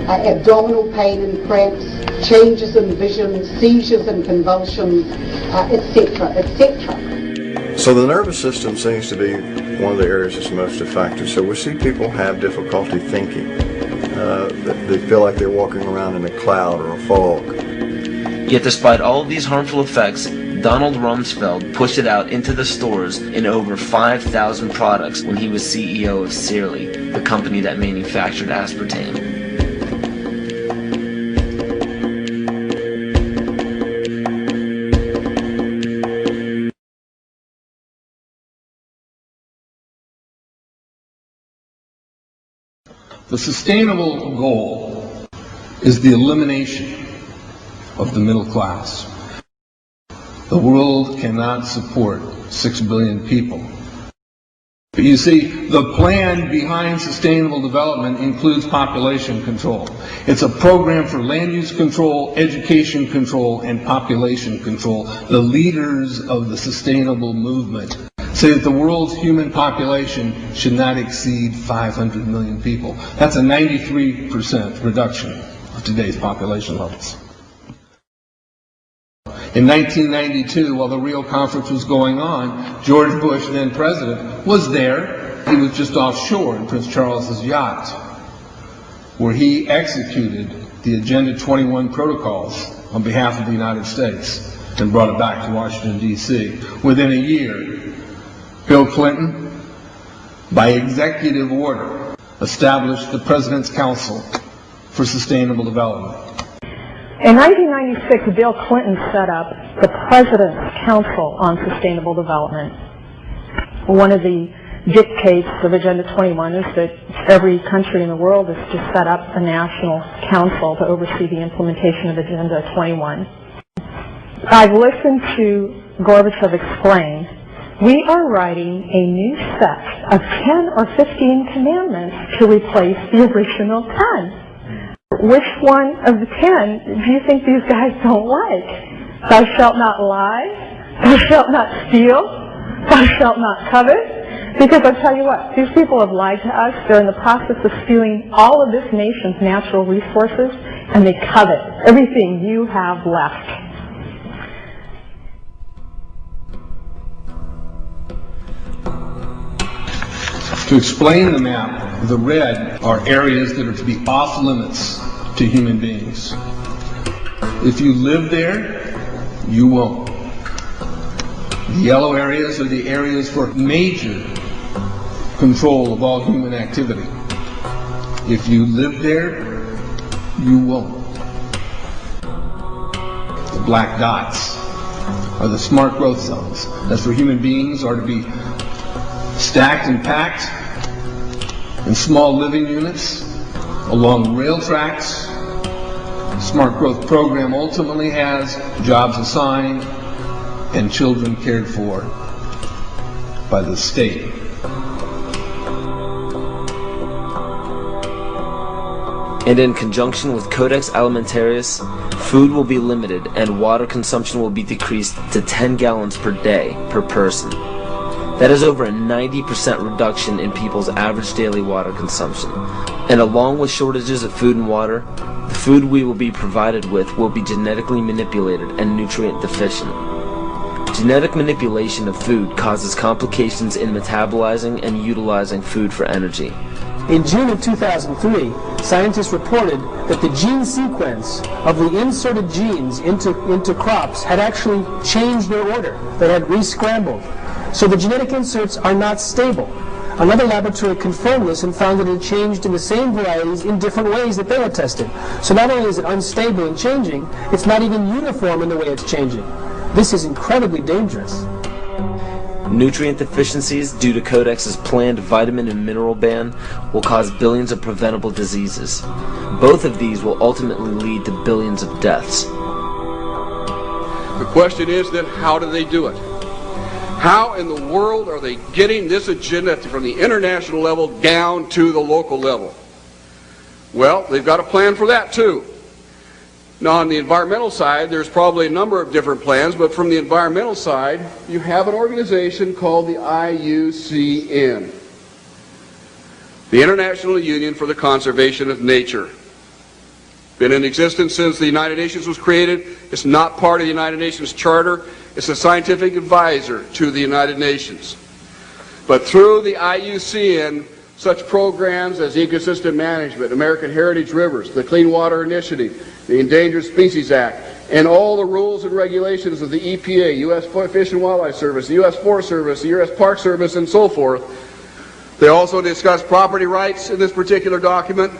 abdominal pain and cramps, changes in vision, seizures and convulsions, etc., etc. So the nervous system seems to be one of the areas that's most affected. So we see people have difficulty thinking. They feel like they're walking around in a cloud or a fog. Yet despite all of these harmful effects, Donald Rumsfeld pushed it out into the stores in over 5,000 products when he was CEO of Searly, the company that manufactured aspartame. The sustainable goal is the elimination of the middle class. The world cannot support 6 billion people. But you see, the plan behind sustainable development includes population control. It's a program for land use control, education control, and population control. The leaders of the sustainable movement say that the world's human population should not exceed 500 million people. That's a 93% reduction of today's population levels. In 1992, while the Rio conference was going on, George Bush, then president, was there. He was just offshore in Prince Charles's yacht, where he executed the Agenda 21 protocols on behalf of the United States and brought it back to Washington, D.C. Within a year, Bill Clinton, by executive order, established the President's Council for Sustainable Development. In 1996, Bill Clinton set up the President's Council on Sustainable Development. One of the dictates of Agenda 21 is that every country in the world is to set up a national council to oversee the implementation of Agenda 21. I've listened to Gorbachev explain, we are writing a new set of 10 or 15 commandments to replace the original 10. Which one of the 10 do you think these guys don't like? Thou shalt not lie, thou shalt not steal, thou shalt not covet. Because I'll tell you what, these people have lied to us. They're in the process of stealing all of this nation's natural resources, and they covet everything you have left. To explain the map, the red are areas that are to be off limits to human beings. If you live there, you won't. The yellow areas are the areas for major control of all human activity. If you live there, you won't. The black dots are the smart growth zones. That's where human beings are to be stacked and packed in small living units along rail tracks. The Smart Growth Program ultimately has jobs assigned and children cared for by the state. And in conjunction with Codex Alimentarius, food will be limited and water consumption will be decreased to 10 gallons per day per person. That is over a 90% reduction in people's average daily water consumption. And along with shortages of food and water, the food we will be provided with will be genetically manipulated and nutrient deficient. Genetic manipulation of food causes complications in metabolizing and utilizing food for energy. In June of 2003, scientists reported that the gene sequence of the inserted genes into crops had actually changed their order. They had re-scrambled. So the genetic inserts are not stable. Another laboratory confirmed this and found that it changed in the same varieties in different ways that they had tested. So not only is it unstable and changing, it's not even uniform in the way it's changing. This is incredibly dangerous. Nutrient deficiencies due to Codex's planned vitamin and mineral ban will cause billions of preventable diseases. Both of these will ultimately lead to billions of deaths. The question is then, how do they do it? How in the world are they getting this agenda from the international level down to the local level? Well, they've got a plan for that too. Now on the environmental side, there's probably a number of different plans, but from the environmental side, you have an organization called the IUCN, the International Union for the Conservation of Nature. Been in existence since the United Nations was created. It's not part of the United Nations Charter. It's a scientific advisor to the United Nations. But through the IUCN, such programs as ecosystem management, American Heritage Rivers, the Clean Water Initiative, the Endangered Species Act, and all the rules and regulations of the EPA, U.S. Fish and Wildlife Service, the U.S. Forest Service, the U.S. Park Service, and so forth. They also discuss property rights in this particular document.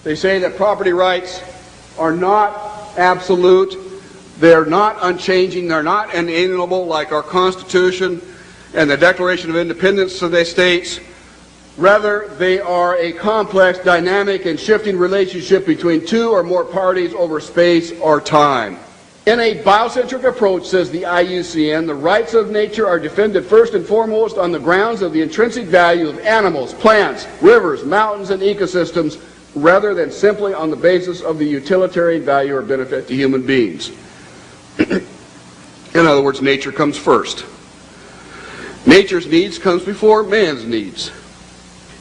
They say that property rights are not absolute, they're not unchanging, they're not inalienable like our Constitution and the Declaration of Independence, so they states. Rather, they are a complex, dynamic, and shifting relationship between two or more parties over space or time. In a biocentric approach, says the IUCN, the rights of nature are defended first and foremost on the grounds of the intrinsic value of animals, plants, rivers, mountains, and ecosystems, rather than simply on the basis of the utilitarian value or benefit to human beings. In other words, nature comes first. Nature's needs comes before man's needs.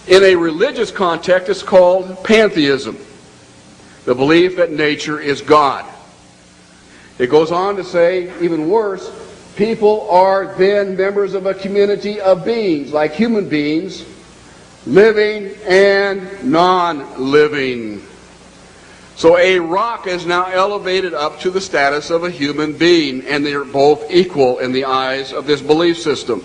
In a religious context, it's called pantheism, the belief that nature is God. It goes on to say, even worse, people are then members of a community of beings, like human beings, living and non-living. So a rock is now elevated up to the status of a human being, and they are both equal in the eyes of this belief system.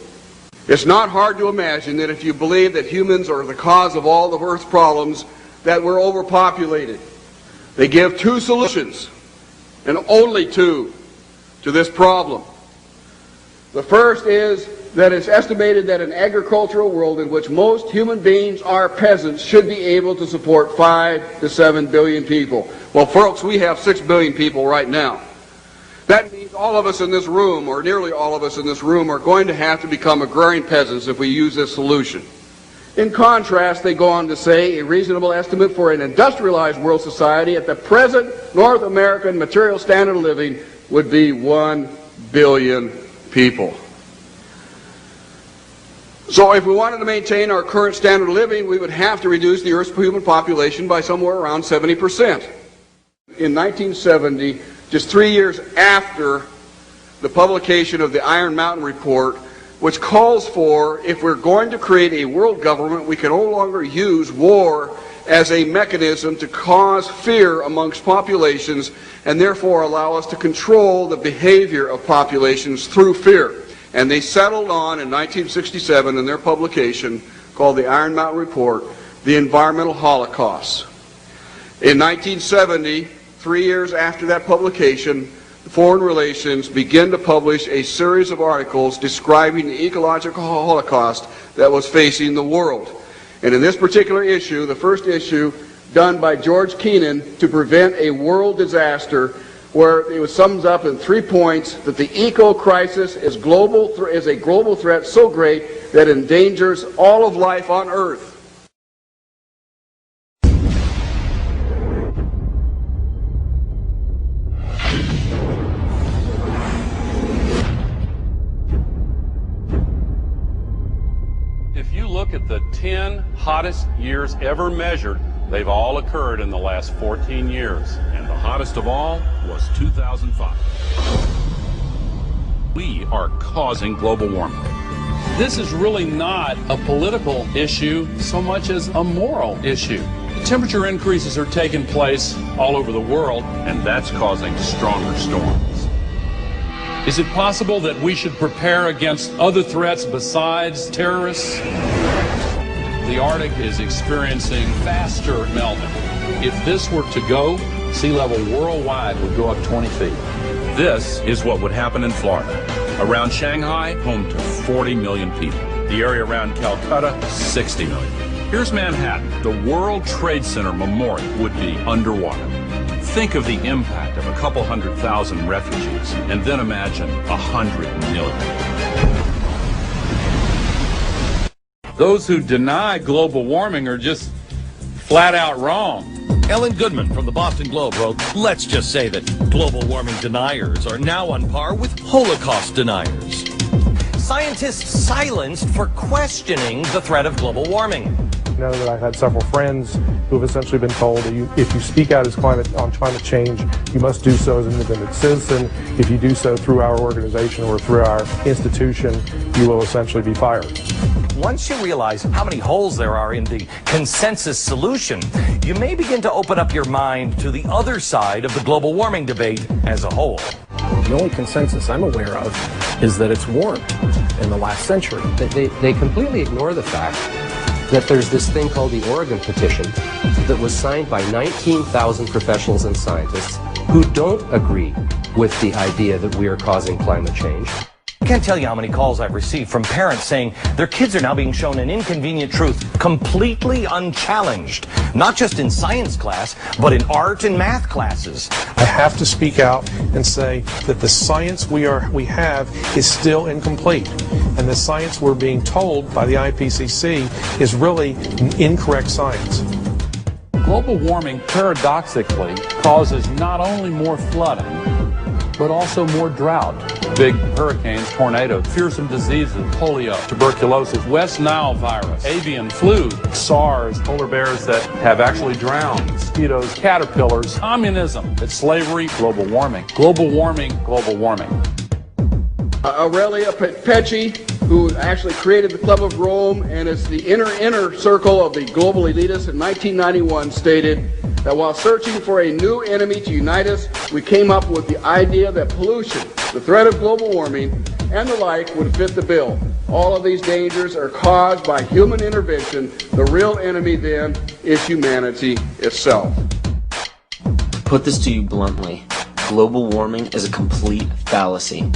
It's not hard to imagine that if you believe that humans are the cause of all of Earth's problems, that we're overpopulated. They give two solutions, and only two, to this problem. The first is that it's estimated that an agricultural world in which most human beings are peasants should be able to support 5 to 7 billion people. Well, folks, we have 6 billion people right now. That means all of us in this room, or nearly all of us in this room, are going to have to become agrarian peasants if we use this solution. In contrast, they go on to say a reasonable estimate for an industrialized world society at the present North American material standard of living would be 1 billion people. So if we wanted to maintain our current standard of living, we would have to reduce the Earth's human population by somewhere around 70%. In 1970, just 3 years after the publication of the Iron Mountain Report, which calls for, if we're going to create a world government, we can no longer use war as a mechanism to cause fear amongst populations and therefore allow us to control the behavior of populations through fear. And they settled on, in 1967, in their publication called the Iron Mountain Report, the environmental holocaust. In 1970, 3 years after that publication, Foreign Relations began to publish a series of articles describing the ecological holocaust that was facing the world. And in this particular issue, the first issue done by George Kennan to prevent a world disaster, where it sums up in 3 points that the eco-crisis is a global threat so great that it endangers all of life on Earth. If you look at the 10 hottest years ever measured, they've all occurred in the last 14 years. And the hottest of all was 2005. We are causing global warming. This is really not a political issue so much as a moral issue. The temperature increases are taking place all over the world, and that's causing stronger storms. Is it possible that we should prepare against other threats besides terrorists? The Arctic is experiencing faster melting. If this were to go, sea level worldwide would go up 20 feet. This is what would happen in Florida. Around Shanghai, home to 40 million people. The area around Calcutta, 60 million. Here's Manhattan. The World Trade Center Memorial would be underwater. Think of the impact of a couple 100,000 refugees, and then imagine 100 million. Those who deny global warming are just flat out wrong. Ellen Goodman from the Boston Globe wrote, "Let's just say that global warming deniers are now on par with Holocaust deniers." Scientists silenced for questioning the threat of global warming. I know that I've had several friends who have essentially been told that if you speak out on climate change, you must do so as an independent citizen. If you do so through our organization or through our institution, you will essentially be fired. Once you realize how many holes there are in the consensus solution, you may begin to open up your mind to the other side of the global warming debate as a whole. The only consensus I'm aware of is that it's warmed in the last century. They completely ignore the fact that there's this thing called the Oregon Petition that was signed by 19,000 professionals and scientists who don't agree with the idea that we are causing climate change. can't tell you how many calls I've received from parents saying their kids are now being shown an inconvenient truth completely unchallenged, not just in science class, but in art and math classes. I have to speak out and say that the science we have is still incomplete, and the science we're being told by the IPCC is really incorrect science. Global warming paradoxically causes not only more flooding, but also more drought. Big hurricanes, tornadoes, fearsome diseases, polio, tuberculosis, West Nile virus, avian flu, SARS, polar bears that have actually drowned, mosquitoes, caterpillars, communism, it's slavery, global warming. Global warming, global warming. Aurelia Pecci, who actually created the Club of Rome and is the inner circle of the global elitists in 1991, stated that while searching for a new enemy to unite us, we came up with the idea that pollution, the threat of global warming, and the like would fit the bill. All of these dangers are caused by human intervention. The real enemy then is humanity itself. To put this to you bluntly, global warming is a complete fallacy.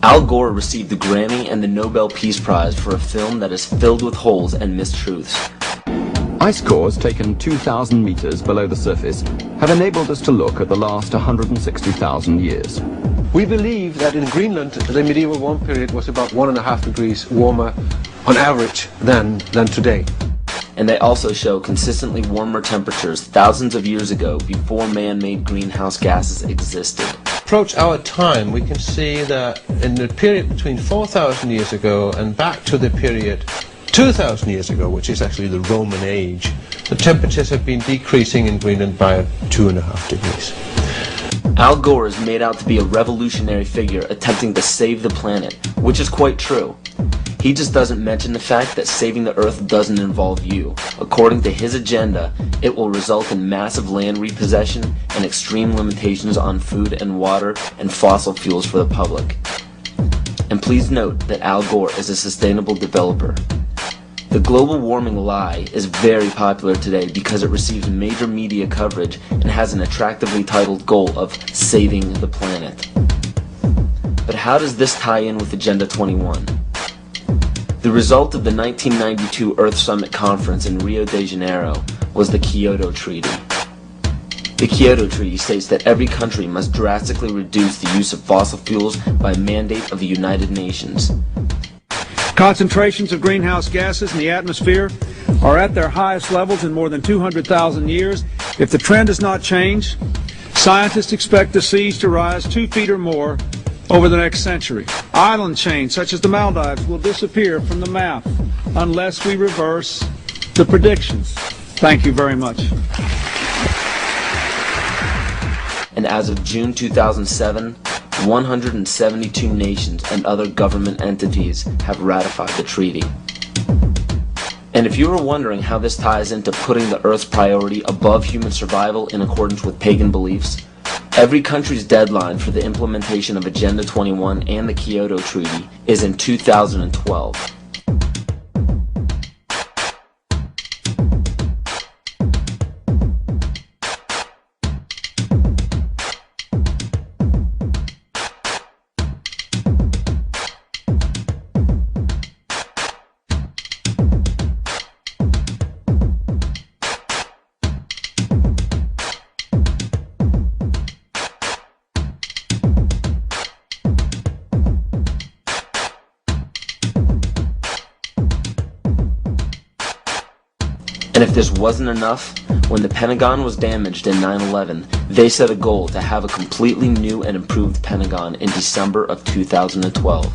Al Gore received the Grammy and the Nobel Peace Prize for a film that is filled with holes and mistruths. Ice cores taken 2,000 meters below the surface have enabled us to look at the last 160,000 years. We believe that in Greenland, the medieval warm period was about 1.5 degrees warmer on average than today. And they also show consistently warmer temperatures thousands of years ago before man-made greenhouse gases existed. Approach our time, we can see that in the period between 4,000 years ago and back to the period 2,000 years ago, which is actually the Roman age, the temperatures have been decreasing in Greenland by 2.5 degrees. Al Gore is made out to be a revolutionary figure attempting to save the planet, which is quite true. He just doesn't mention the fact that saving the Earth doesn't involve you. According to his agenda, it will result in massive land repossession and extreme limitations on food and water and fossil fuels for the public. And please note that Al Gore is a sustainable developer. The global warming lie is very popular today because it receives major media coverage and has an attractively titled goal of saving the planet. But how does this tie in with Agenda 21? The result of the 1992 Earth Summit Conference in Rio de Janeiro was the Kyoto Treaty. The Kyoto Treaty states that every country must drastically reduce the use of fossil fuels by mandate of the United Nations. Concentrations of greenhouse gases in the atmosphere are at their highest levels in more than 200,000 years. If the trend does not change, scientists expect the seas to rise 2 feet or more over the next century. Island chains such as the Maldives will disappear from the map unless we reverse the predictions. Thank you very much. And as of June 2007, 172 nations and other government entities have ratified the treaty. And if you were wondering how this ties into putting the Earth's priority above human survival in accordance with pagan beliefs, every country's deadline for the implementation of Agenda 21 and the Kyoto Treaty is in 2012. And if this wasn't enough, when the Pentagon was damaged in 9/11, they set a goal to have a completely new and improved Pentagon in December of 2012.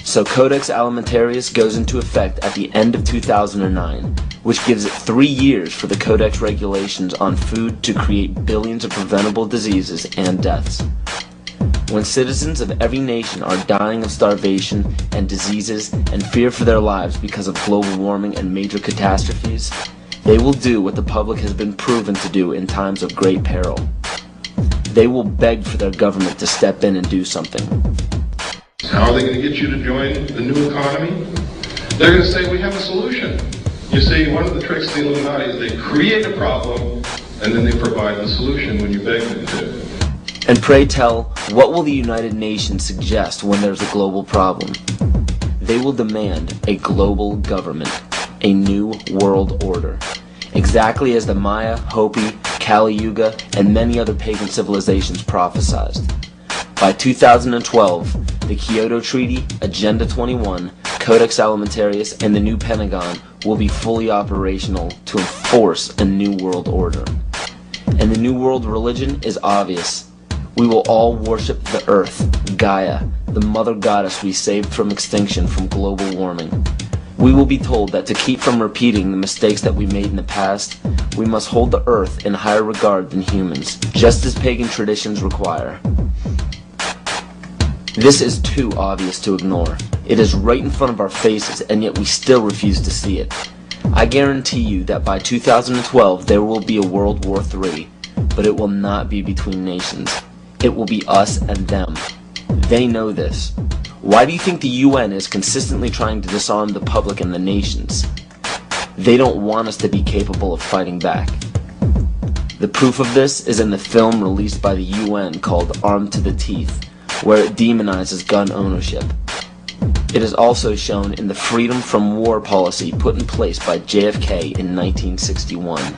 So Codex Alimentarius goes into effect at the end of 2009, which gives it 3 years for the Codex regulations on food to create billions of preventable diseases and deaths. When citizens of every nation are dying of starvation and diseases and fear for their lives because of global warming and major catastrophes, they will do what the public has been proven to do in times of great peril. They will beg for their government to step in and do something. How are they going to get you to join the new economy? They're going to say, we have a solution. You see, one of the tricks of the Illuminati is they create a problem and then they provide the solution when you beg them to. And pray tell, what will the United Nations suggest when there's a global problem? They will demand a global government, a new world order, exactly as the Maya, Hopi, Kali Yuga, and many other pagan civilizations prophesied. By 2012, the Kyoto Treaty, Agenda 21, Codex Alimentarius, and the new Pentagon will be fully operational to enforce a new world order. And the new world religion is obvious. We will all worship the earth, Gaia, the mother goddess we saved from extinction from global warming. We will be told that to keep from repeating the mistakes that we made in the past, we must hold the earth in higher regard than humans, just as pagan traditions require. This is too obvious to ignore. It is right in front of our faces, and yet we still refuse to see it. I guarantee you that by 2012 there will be a World War III, but it will not be between nations. It will be us and them. They know this. Why do you think the UN is consistently trying to disarm the public and the nations? They don't want us to be capable of fighting back. The proof of this is in the film released by the UN called Armed to the Teeth, where it demonizes gun ownership. It is also shown in the freedom from war policy put in place by JFK in 1961.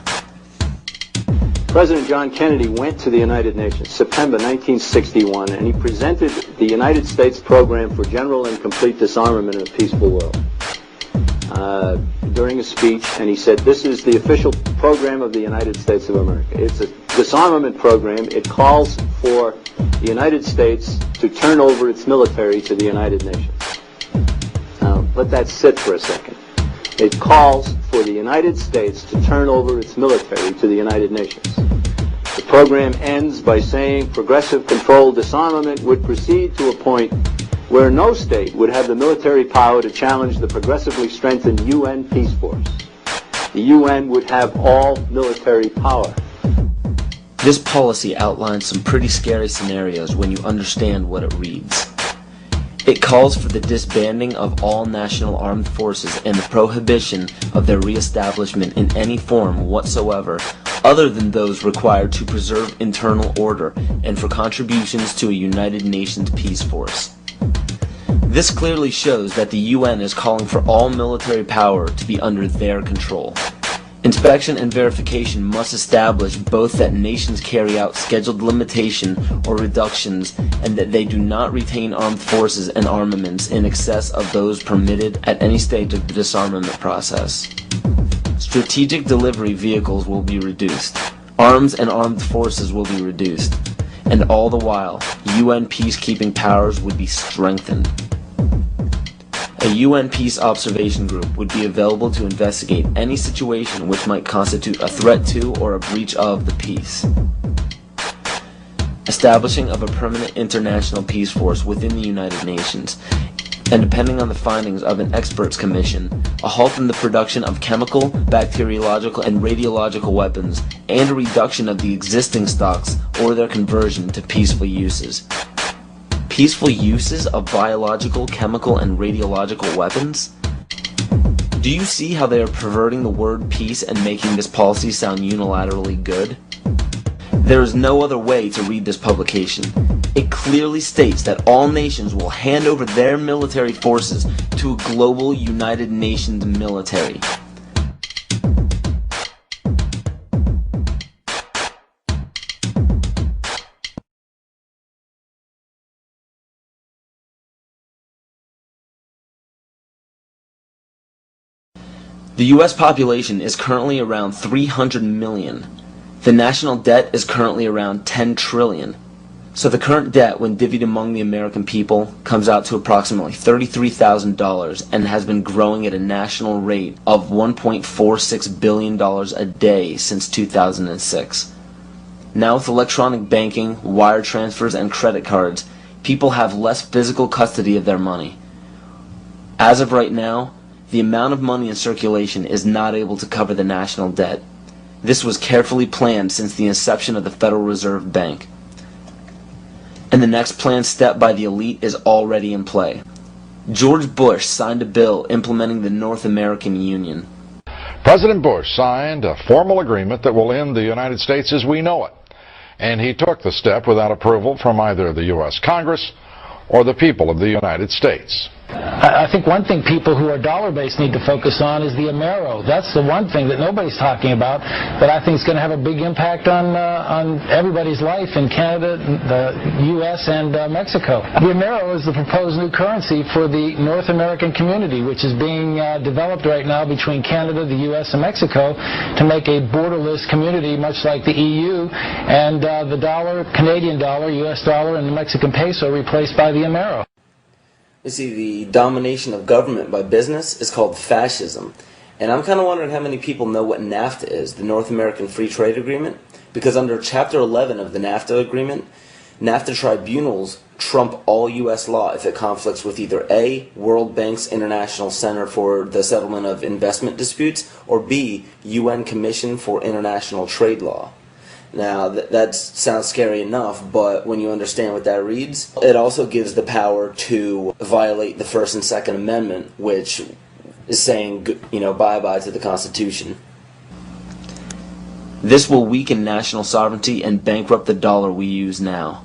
President John Kennedy went to the United Nations, September 1961, and he presented the United States program for general and complete disarmament in a peaceful world during a speech, and he said, "This is the official program of the United States of America. It's a disarmament program. It calls for the United States to turn over its military to the United Nations." Now, let that sit for a second. It calls for the United States to turn over its military to the United Nations. The program ends by saying progressive controlled disarmament would proceed to a point where no state would have the military power to challenge the progressively strengthened UN peace force. The UN would have all military power. This policy outlines some pretty scary scenarios when you understand what it reads. It calls for the disbanding of all national armed forces and the prohibition of their reestablishment in any form whatsoever other than those required to preserve internal order and for contributions to a United Nations peace force. This clearly shows that the UN is calling for all military power to be under their control. Inspection and verification must establish both that nations carry out scheduled limitation or reductions and that they do not retain armed forces and armaments in excess of those permitted at any stage of the disarmament process. Strategic delivery vehicles will be reduced. Arms and armed forces will be reduced. And all the while, UN peacekeeping powers would be strengthened. A UN Peace Observation Group would be available to investigate any situation which might constitute a threat to or a breach of the peace. Establishing of a permanent international peace force within the United Nations, and depending on the findings of an experts commission, a halt in the production of chemical, bacteriological, and radiological weapons, and a reduction of the existing stocks or their conversion to peaceful uses. Peaceful uses of biological, chemical, and radiological weapons? Do you see how they are perverting the word peace and making this policy sound unilaterally good? There is no other way to read this publication. It clearly states that all nations will hand over their military forces to a global United Nations military. The US population is currently around 300 million. The national debt is currently around 10 trillion. So the current debt, when divvied among the American people, comes out to approximately $33,000 and has been growing at a national rate of $1.46 billion a day since 2006. Now with electronic banking, wire transfers, and credit cards, people have less physical custody of their money. As of right now, the amount of money in circulation is not able to cover the national debt. This was carefully planned since the inception of the Federal Reserve Bank. And the next planned step by the elite is already in play. George Bush signed a bill implementing the North American Union. President Bush signed a formal agreement that will end the United States as we know it. and he took the step without approval from either the U.S. Congress or the people of the United States. I think one thing people who are dollar-based need to focus on is the Amero. That's the one thing that nobody's talking about, but I think is going to have a big impact on everybody's life in Canada, the U.S., and Mexico. The Amero is the proposed new currency for the North American community, which is being developed right now between Canada, the U.S., and Mexico to make a borderless community, much like the EU, and the dollar, Canadian dollar, U.S. dollar, and the Mexican peso replaced by the Amero. You see, the domination of government by business is called fascism. And I'm kind of wondering how many people know what NAFTA is, the North American Free Trade Agreement. Because under Chapter 11 of the NAFTA agreement, NAFTA tribunals trump all U.S. law if it conflicts with either A, World Bank's International Center for the Settlement of Investment Disputes, or B, UN Commission for International Trade Law. Now, that sounds scary enough, but when you understand what that reads, it also gives the power to violate the First and Second Amendment, which is saying, bye-bye to the Constitution. This will weaken national sovereignty and bankrupt the dollar we use now.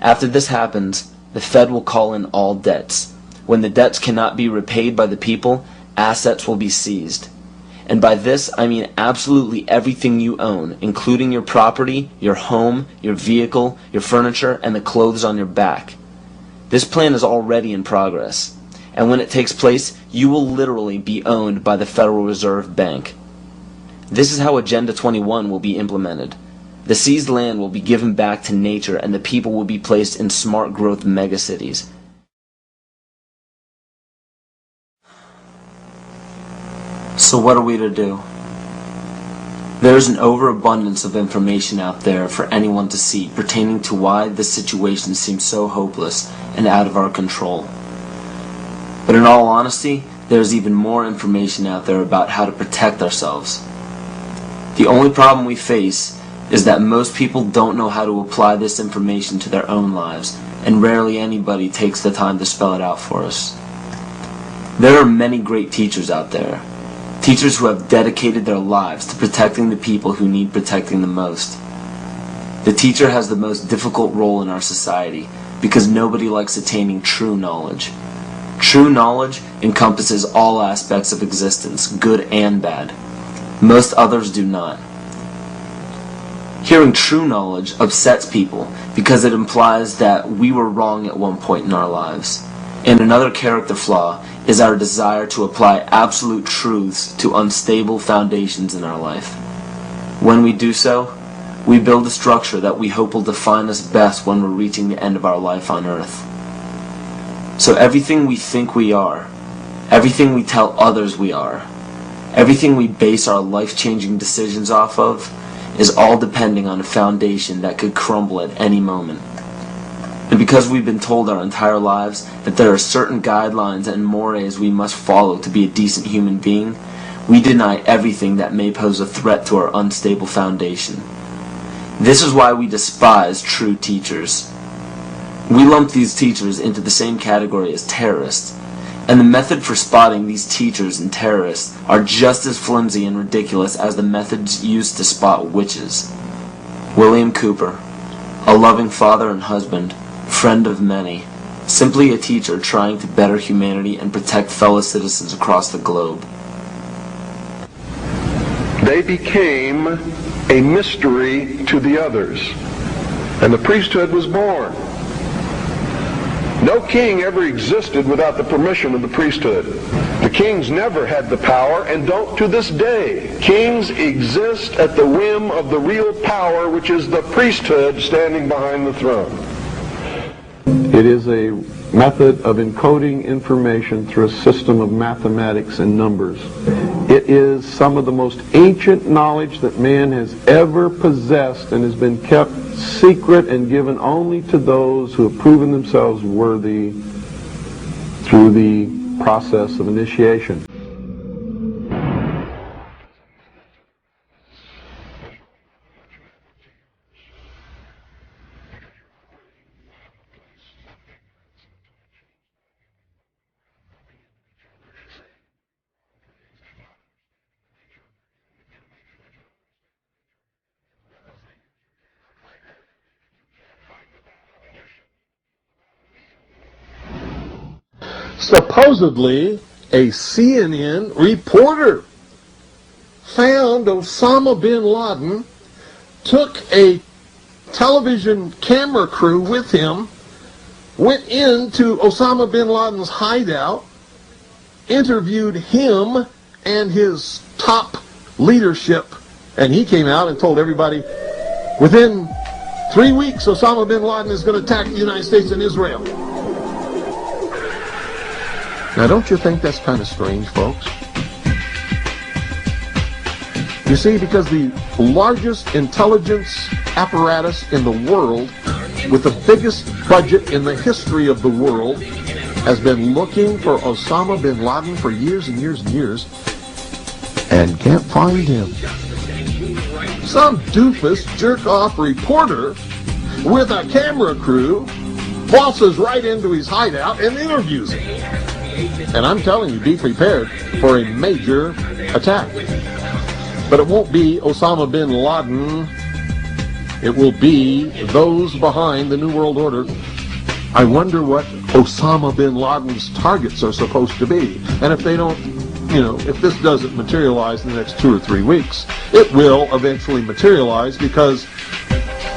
After this happens, the Fed will call in all debts. When the debts cannot be repaid by the people, assets will be seized. And by this, I mean absolutely everything you own, including your property, your home, your vehicle, your furniture, and the clothes on your back. This plan is already in progress. And when it takes place, you will literally be owned by the Federal Reserve Bank. This is how Agenda 21 will be implemented. The seized land will be given back to nature, and the people will be placed in smart growth megacities. So what are we to do? There is an overabundance of information out there for anyone to see pertaining to why this situation seems so hopeless and out of our control. But in all honesty, there is even more information out there about how to protect ourselves. The only problem we face is that most people don't know how to apply this information to their own lives, and rarely anybody takes the time to spell it out for us. There are many great teachers out there. Teachers who have dedicated their lives to protecting the people who need protecting the most. The teacher has the most difficult role in our society because nobody likes attaining true knowledge. True knowledge encompasses all aspects of existence, good and bad. Most others do not. Hearing true knowledge upsets people because it implies that we were wrong at one point in our lives. And another character flaw is our desire to apply absolute truths to unstable foundations in our life. When we do so, we build a structure that we hope will define us best when we're reaching the end of our life on earth. So everything we think we are, everything we tell others we are, everything we base our life-changing decisions off of, is all depending on a foundation that could crumble at any moment. And because we've been told our entire lives that there are certain guidelines and mores we must follow to be a decent human being, we deny everything that may pose a threat to our unstable foundation. This is why we despise true teachers. We lump these teachers into the same category as terrorists, and the method for spotting these teachers and terrorists are just as flimsy and ridiculous as the methods used to spot witches. William Cooper, a loving father and husband, friend of many, simply a teacher trying to better humanity and protect fellow citizens across the globe. They became a mystery to the others, and the priesthood was born. No king ever existed without the permission of the priesthood. The kings never had the power and don't to this day. Kings exist at the whim of the real power, which is the priesthood standing behind the throne. It is a method of encoding information through a system of mathematics and numbers. It is some of the most ancient knowledge that man has ever possessed and has been kept secret and given only to those who have proven themselves worthy through the process of initiation. Supposedly, a CNN reporter found Osama bin Laden, took a television camera crew with him, went into Osama bin Laden's hideout, interviewed him and his top leadership, and he came out and told everybody, within 3 weeks, Osama bin Laden is going to attack the United States and Israel. Now, don't you think that's kind of strange, folks? You see, because the largest intelligence apparatus in the world, with the biggest budget in the history of the world, has been looking for Osama bin Laden for years and years and years, and can't find him. Some doofus jerk-off reporter with a camera crew waltzes right into his hideout and interviews him. And I'm telling you, be prepared for a major attack. But it won't be Osama bin Laden. It will be those behind the New World Order. I wonder what Osama bin Laden's targets are supposed to be. And if they don't, if this doesn't materialize in the next 2 or 3 weeks, it will eventually materialize because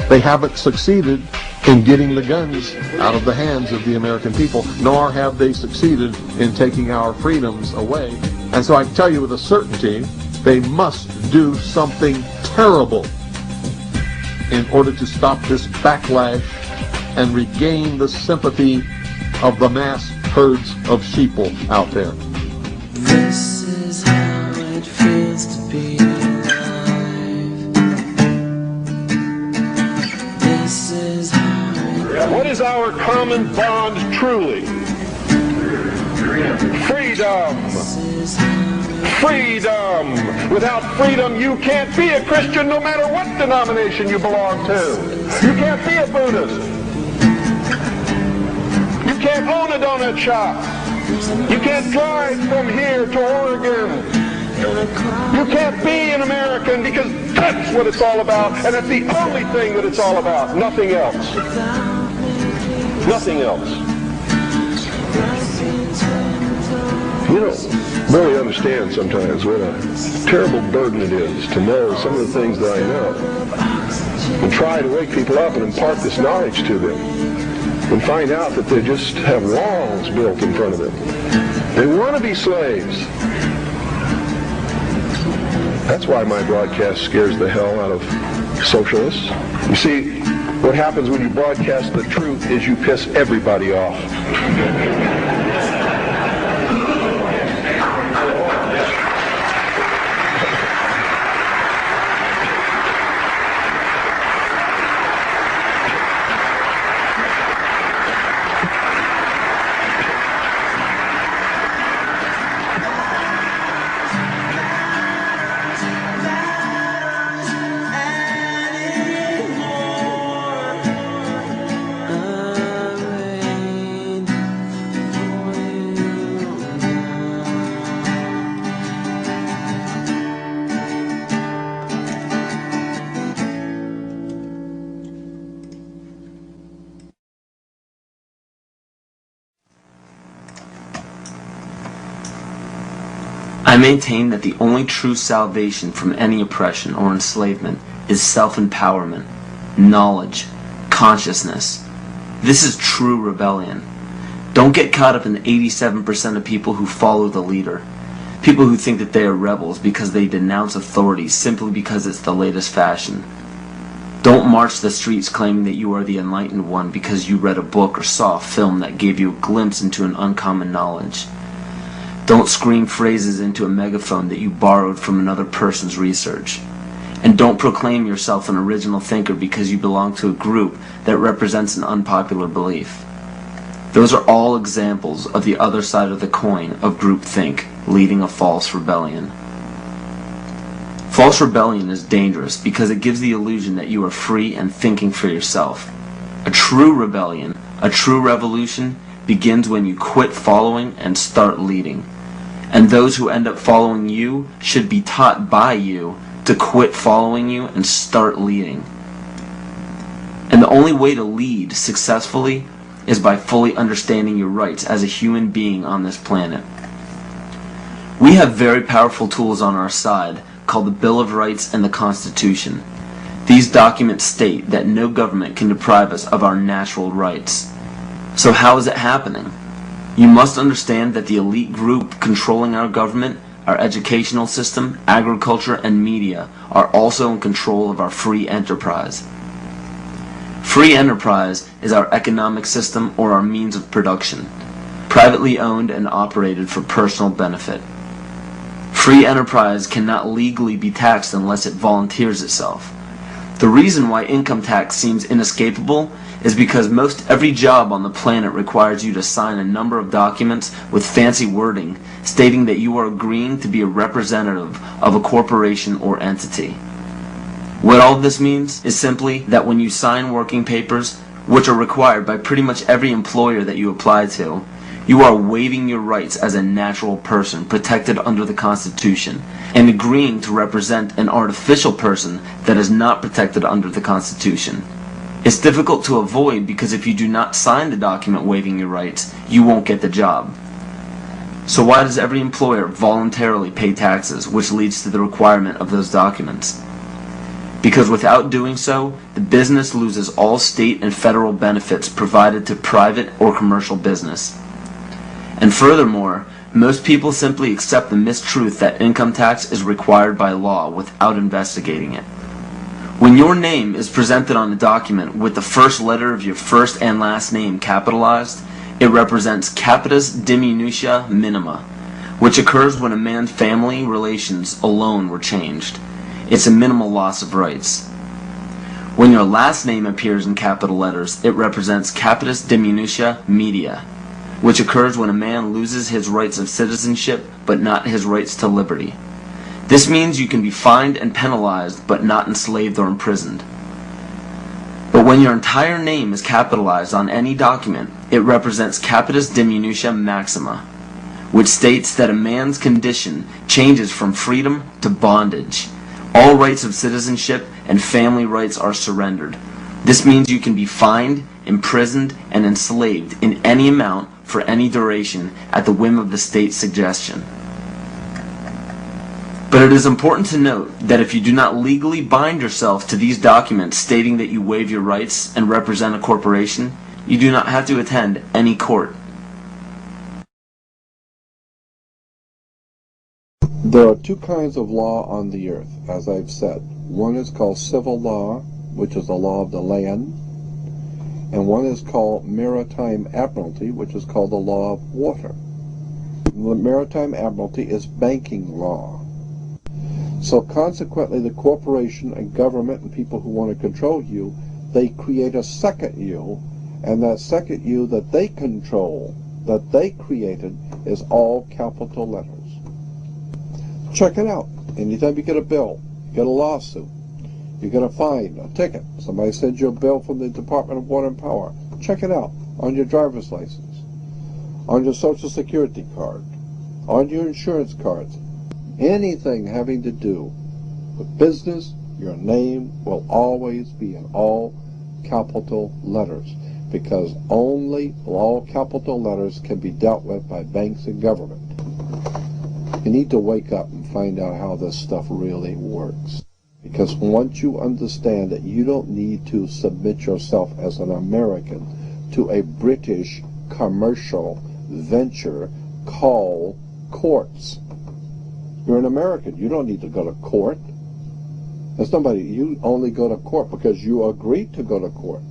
they haven't succeeded in getting the guns out of the hands of the American people, nor have they succeeded in taking our freedoms away. And so I can tell you with a certainty, they must do something terrible in order to stop this backlash and regain the sympathy of the mass herds of sheeple out there. This is how it feels to be alive. This is how it... What is our common bond truly? Freedom. Freedom! Without freedom, you can't be a Christian no matter what denomination you belong to. You can't be a Buddhist. You can't own a donut shop. You can't drive from here to Oregon. You can't be an American because that's what it's all about, and it's the only thing that it's all about. Nothing else. Nothing else. Really understand sometimes what a terrible burden it is to know some of the things that I know, and try to wake people up and impart this knowledge to them, and find out that they just have walls built in front of them. They want to be slaves. That's why my broadcast scares the hell out of socialists. You see, what happens when you broadcast the truth is you piss everybody off. I maintain that the only true salvation from any oppression or enslavement is self-empowerment, knowledge, consciousness. This is true rebellion. Don't get caught up in the 87% of people who follow the leader. People who think that they are rebels because they denounce authority simply because it's the latest fashion. Don't march the streets claiming that you are the enlightened one because you read a book or saw a film that gave you a glimpse into an uncommon knowledge. Don't scream phrases into a megaphone that you borrowed from another person's research. And don't proclaim yourself an original thinker because you belong to a group that represents an unpopular belief. Those are all examples of the other side of the coin of groupthink, leading a false rebellion. False rebellion is dangerous because it gives the illusion that you are free and thinking for yourself. A true rebellion, a true revolution, begins when you quit following and start leading. And those who end up following you should be taught by you to quit following you and start leading. And the only way to lead successfully is by fully understanding your rights as a human being on this planet. We have very powerful tools on our side called the Bill of Rights and the Constitution. These documents state that no government can deprive us of our natural rights. So how is it happening? You must understand that the elite group controlling our government, our educational system, agriculture, and media are also in control of our free enterprise. Free enterprise is our economic system or our means of production, privately owned and operated for personal benefit. Free enterprise cannot legally be taxed unless it volunteers itself. The reason why income tax seems inescapable is because most every job on the planet requires you to sign a number of documents with fancy wording stating that you are agreeing to be a representative of a corporation or entity. What all of this means is simply that when you sign working papers, which are required by pretty much every employer that you apply to, you are waiving your rights as a natural person protected under the Constitution and agreeing to represent an artificial person that is not protected under the Constitution. It's difficult to avoid because if you do not sign the document waiving your rights, you won't get the job. So why does every employer voluntarily pay taxes, which leads to the requirement of those documents? Because without doing so, the business loses all state and federal benefits provided to private or commercial business. And furthermore, most people simply accept the mistruth that income tax is required by law without investigating it. When your name is presented on a document with the first letter of your first and last name capitalized, it represents capitis diminutia minima, which occurs when a man's family relations alone were changed. It's a minimal loss of rights. When your last name appears in capital letters, it represents capitis diminutia media, which occurs when a man loses his rights of citizenship but not his rights to liberty. This means you can be fined and penalized but not enslaved or imprisoned. But when your entire name is capitalized on any document, it represents capitis diminutia maxima, which states that a man's condition changes from freedom to bondage. All rights of citizenship and family rights are surrendered. This means you can be fined, imprisoned, and enslaved in any amount for any duration at the whim of the state's suggestion. But it is important to note that if you do not legally bind yourself to these documents stating that you waive your rights and represent a corporation, you do not have to attend any court. There are two kinds of law on the earth, as I've said. One is called civil law, which is the law of the land, and one is called maritime admiralty, which is called the law of water. The maritime admiralty is banking law. So consequently, the corporation and government and people who want to control you, they create a second you, and that second you that they control, that they created, is all capital letters. Check it out. Anytime you get a bill, you get a lawsuit, you get a fine, a ticket, somebody sends you a bill from the Department of Water and Power, check it out on your driver's license, on your Social Security card, on your insurance cards. Anything having to do with business, your name will always be in all capital letters, because only all capital letters can be dealt with by banks and government. You need to wake up and find out how this stuff really works. Because once you understand that you don't need to submit yourself as an American to a British commercial venture called courts. You're an American. You don't need to go to court. There's nobody. You only go to court because you agreed to go to court.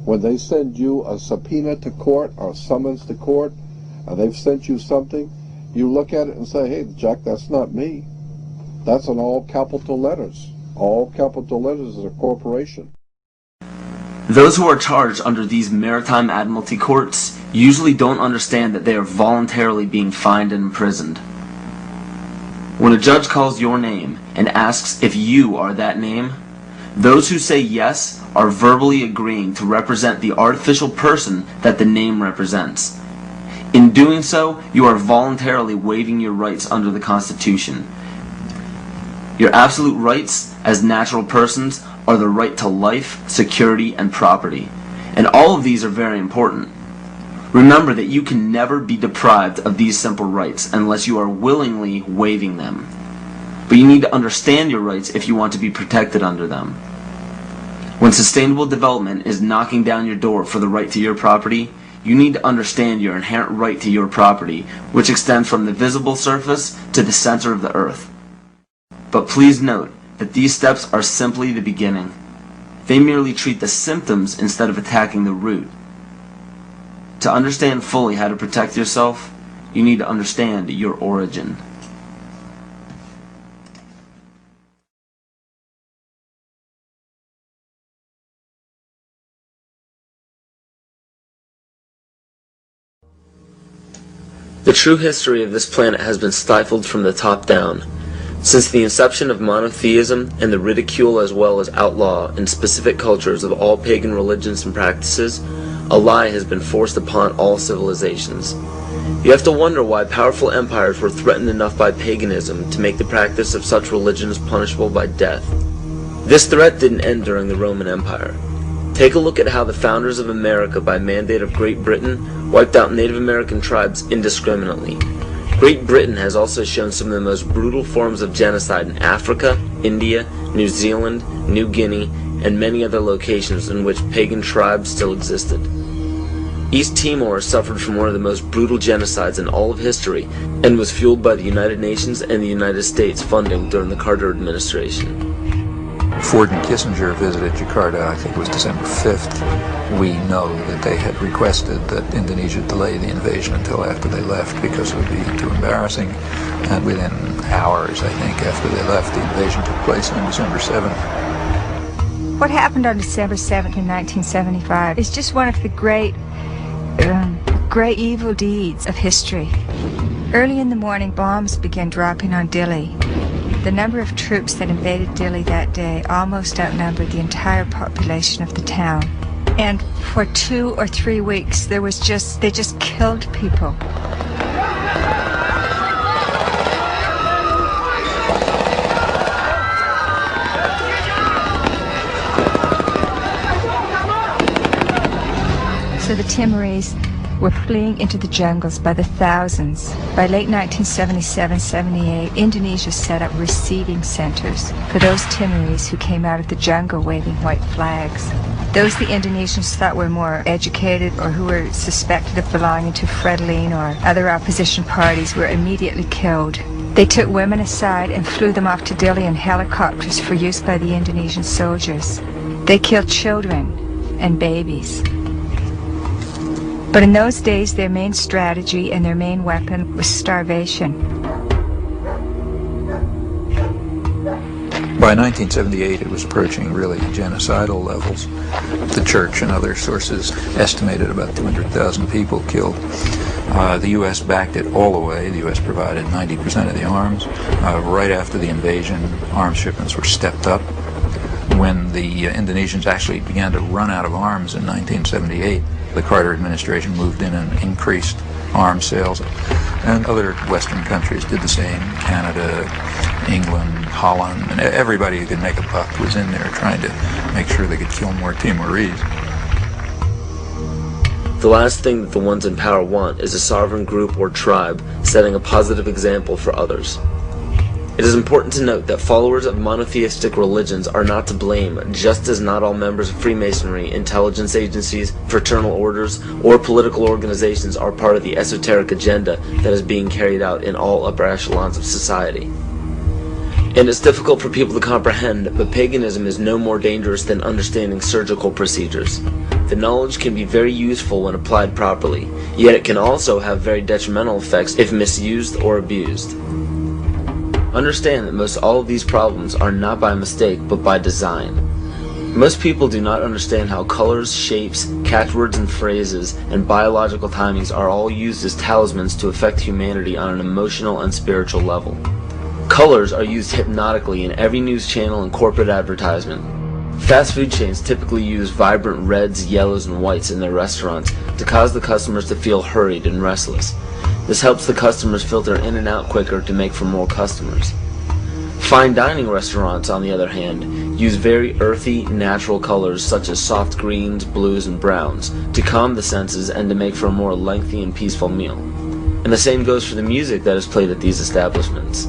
When they send you a subpoena to court or a summons to court, and they've sent you something, you look at it and say, hey, Jack, that's not me. That's in all capital letters. All capital letters is a corporation. Those who are charged under these maritime admiralty courts usually don't understand that they are voluntarily being fined and imprisoned. When a judge calls your name and asks if you are that name, those who say yes are verbally agreeing to represent the artificial person that the name represents. In doing so, you are voluntarily waiving your rights under the Constitution. Your absolute rights as natural persons are the right to life, security, and property. And all of these are very important. Remember that you can never be deprived of these simple rights unless you are willingly waiving them. But you need to understand your rights if you want to be protected under them. When sustainable development is knocking down your door for the right to your property, you need to understand your inherent right to your property, which extends from the visible surface to the center of the earth. But please note that these steps are simply the beginning. They merely treat the symptoms instead of attacking the root. To understand fully how to protect yourself, you need to understand your origin. The true history of this planet has been stifled from the top down. Since the inception of monotheism and the ridicule as well as outlaw in specific cultures of all pagan religions and practices, a lie has been forced upon all civilizations. You have to wonder why powerful empires were threatened enough by paganism to make the practice of such religions punishable by death. This threat didn't end during the Roman Empire. Take a look at how the founders of America, by mandate of Great Britain, wiped out Native American tribes indiscriminately. Great Britain has also shown some of the most brutal forms of genocide in Africa, India, New Zealand, New Guinea, and many other locations in which pagan tribes still existed. East Timor suffered from one of the most brutal genocides in all of history and was fueled by the United Nations and the United States funding during the Carter administration. Ford and Kissinger visited Jakarta, I think it was December 5th. We know that they had requested that Indonesia delay the invasion until after they left because it would be too embarrassing. And within hours, I think, after they left, the invasion took place on December 7th. What happened on December 7th in 1975 is just one of the great evil deeds of history. Early in the morning, bombs began dropping on Dili. The number of troops that invaded Dili that day almost outnumbered the entire population of the town. And for 2 or 3 weeks, they just killed people. So the Timorese were fleeing into the jungles by the thousands. By late 1977-78, Indonesia set up receiving centers for those Timorese who came out of the jungle waving white flags. Those the Indonesians thought were more educated or who were suspected of belonging to Frelimo or other opposition parties were immediately killed. They took women aside and flew them off to Dili in helicopters for use by the Indonesian soldiers. They killed children and babies. But in those days, their main strategy and their main weapon was starvation. By 1978, it was approaching really genocidal levels. The church and other sources estimated about 200,000 people killed. The U.S. backed it all the way. The U.S. provided 90% of the arms. Right after the invasion, arms shipments were stepped up. When the Indonesians actually began to run out of arms in 1978, the Carter administration moved in and increased arms sales, and other Western countries did the same. Canada, England, Holland, and everybody who could make a buck was in there trying to make sure they could kill more Timorese. The last thing that the ones in power want is a sovereign group or tribe setting a positive example for others. It is important to note that followers of monotheistic religions are not to blame, just as not all members of Freemasonry, intelligence agencies, fraternal orders, or political organizations are part of the esoteric agenda that is being carried out in all upper echelons of society. And it's difficult for people to comprehend, but paganism is no more dangerous than understanding surgical procedures. The knowledge can be very useful when applied properly, yet it can also have very detrimental effects if misused or abused. Understand that most all of these problems are not by mistake, but by design. Most people do not understand how colors, shapes, catchwords and phrases, and biological timings are all used as talismans to affect humanity on an emotional and spiritual level. Colors are used hypnotically in every news channel and corporate advertisement. Fast food chains typically use vibrant reds, yellows, and whites in their restaurants to cause the customers to feel hurried and restless. This helps the customers filter in and out quicker to make for more customers. Fine dining restaurants, on the other hand, use very earthy, natural colors such as soft greens, blues, and browns to calm the senses and to make for a more lengthy and peaceful meal. And the same goes for the music that is played at these establishments.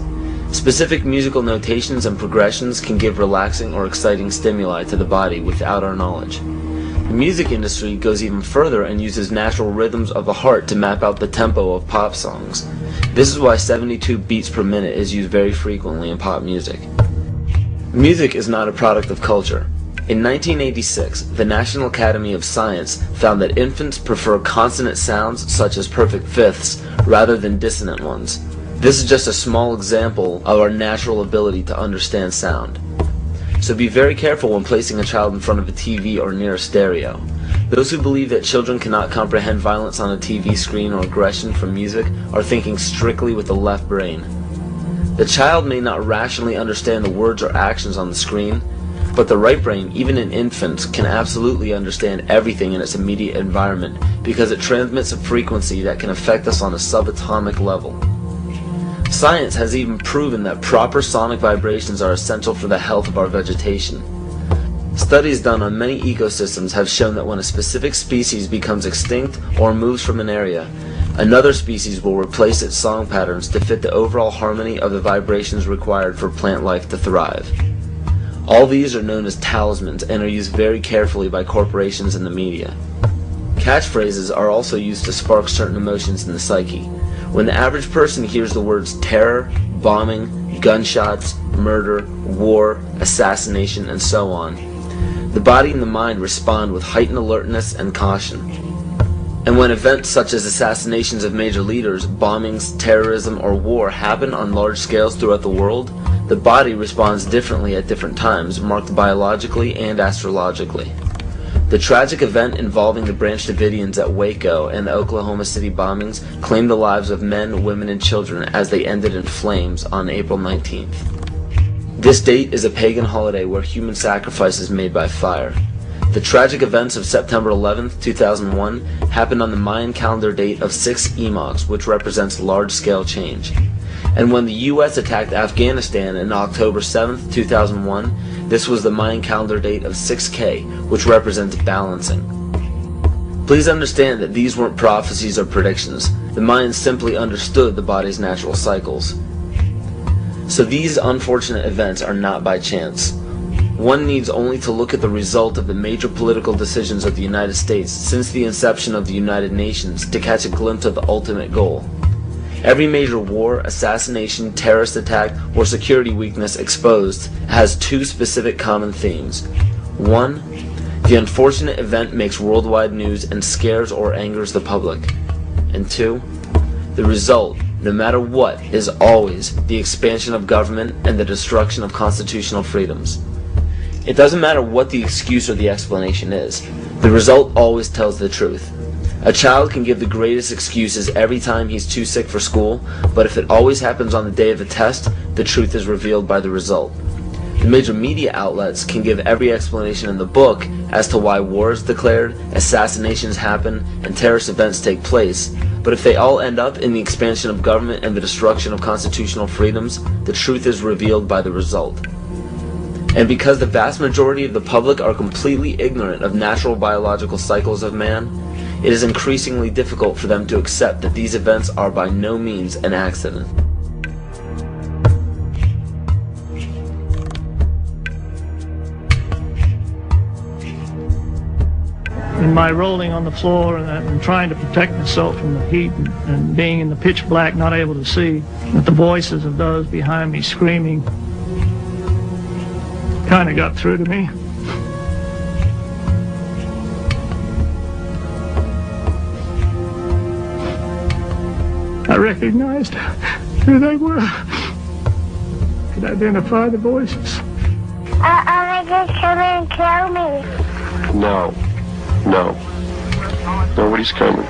Specific musical notations and progressions can give relaxing or exciting stimuli to the body without our knowledge. The music industry goes even further and uses natural rhythms of the heart to map out the tempo of pop songs. This is why 72 beats per minute is used very frequently in pop music. Music is not a product of culture. In 1986, the National Academy of Science found that infants prefer consonant sounds such as perfect fifths rather than dissonant ones. This is just a small example of our natural ability to understand sound. So be very careful when placing a child in front of a TV or near a stereo. Those who believe that children cannot comprehend violence on a TV screen or aggression from music are thinking strictly with the left brain. The child may not rationally understand the words or actions on the screen, but the right brain, even in infants, can absolutely understand everything in its immediate environment because it transmits a frequency that can affect us on a subatomic level. Science has even proven that proper sonic vibrations are essential for the health of our vegetation. Studies done on many ecosystems have shown that when a specific species becomes extinct or moves from an area, another species will replace its song patterns to fit the overall harmony of the vibrations required for plant life to thrive. All these are known as talismans and are used very carefully by corporations and the media. Catchphrases are also used to spark certain emotions in the psyche. When the average person hears the words terror, bombing, gunshots, murder, war, assassination, and so on, the body and the mind respond with heightened alertness and caution. And when events such as assassinations of major leaders, bombings, terrorism, or war happen on large scales throughout the world, the body responds differently at different times, marked biologically and astrologically. The tragic event involving the Branch Davidians at Waco and the Oklahoma City bombings claimed the lives of men, women, and children as they ended in flames on April 19th. This date is a pagan holiday where human sacrifice is made by fire. The tragic events of September 11th, 2001 happened on the Mayan calendar date of 6 epochs, which represents large-scale change. And when the U.S. attacked Afghanistan on October 7th, 2001, this was the Mayan calendar date of 6K, which represents balancing. Please understand that these weren't prophecies or predictions. The Mayans simply understood the body's natural cycles. So these unfortunate events are not by chance. One needs only to look at the result of the major political decisions of the United States since the inception of the United Nations to catch a glimpse of the ultimate goal. Every major war, assassination, terrorist attack, or security weakness exposed has two specific common themes. 1. The unfortunate event makes worldwide news and scares or angers the public. And 2. The result, no matter what, is always the expansion of government and the destruction of constitutional freedoms. It doesn't matter what the excuse or the explanation is. The result always tells the truth. A child can give the greatest excuses every time he's too sick for school, but if it always happens on the day of the test, the truth is revealed by the result. The major media outlets can give every explanation in the book as to why war is declared, assassinations happen, and terrorist events take place, but if they all end up in the expansion of government and the destruction of constitutional freedoms, the truth is revealed by the result. And because the vast majority of the public are completely ignorant of natural biological cycles of man, it is increasingly difficult for them to accept that these events are by no means an accident. In my rolling on the floor and trying to protect myself from the heat and being in the pitch black, not able to see, that the voices of those behind me screaming kind of got through to me. I recognized who they were. Could identify the voices. Are they just coming to kill me? No. No. Nobody's coming.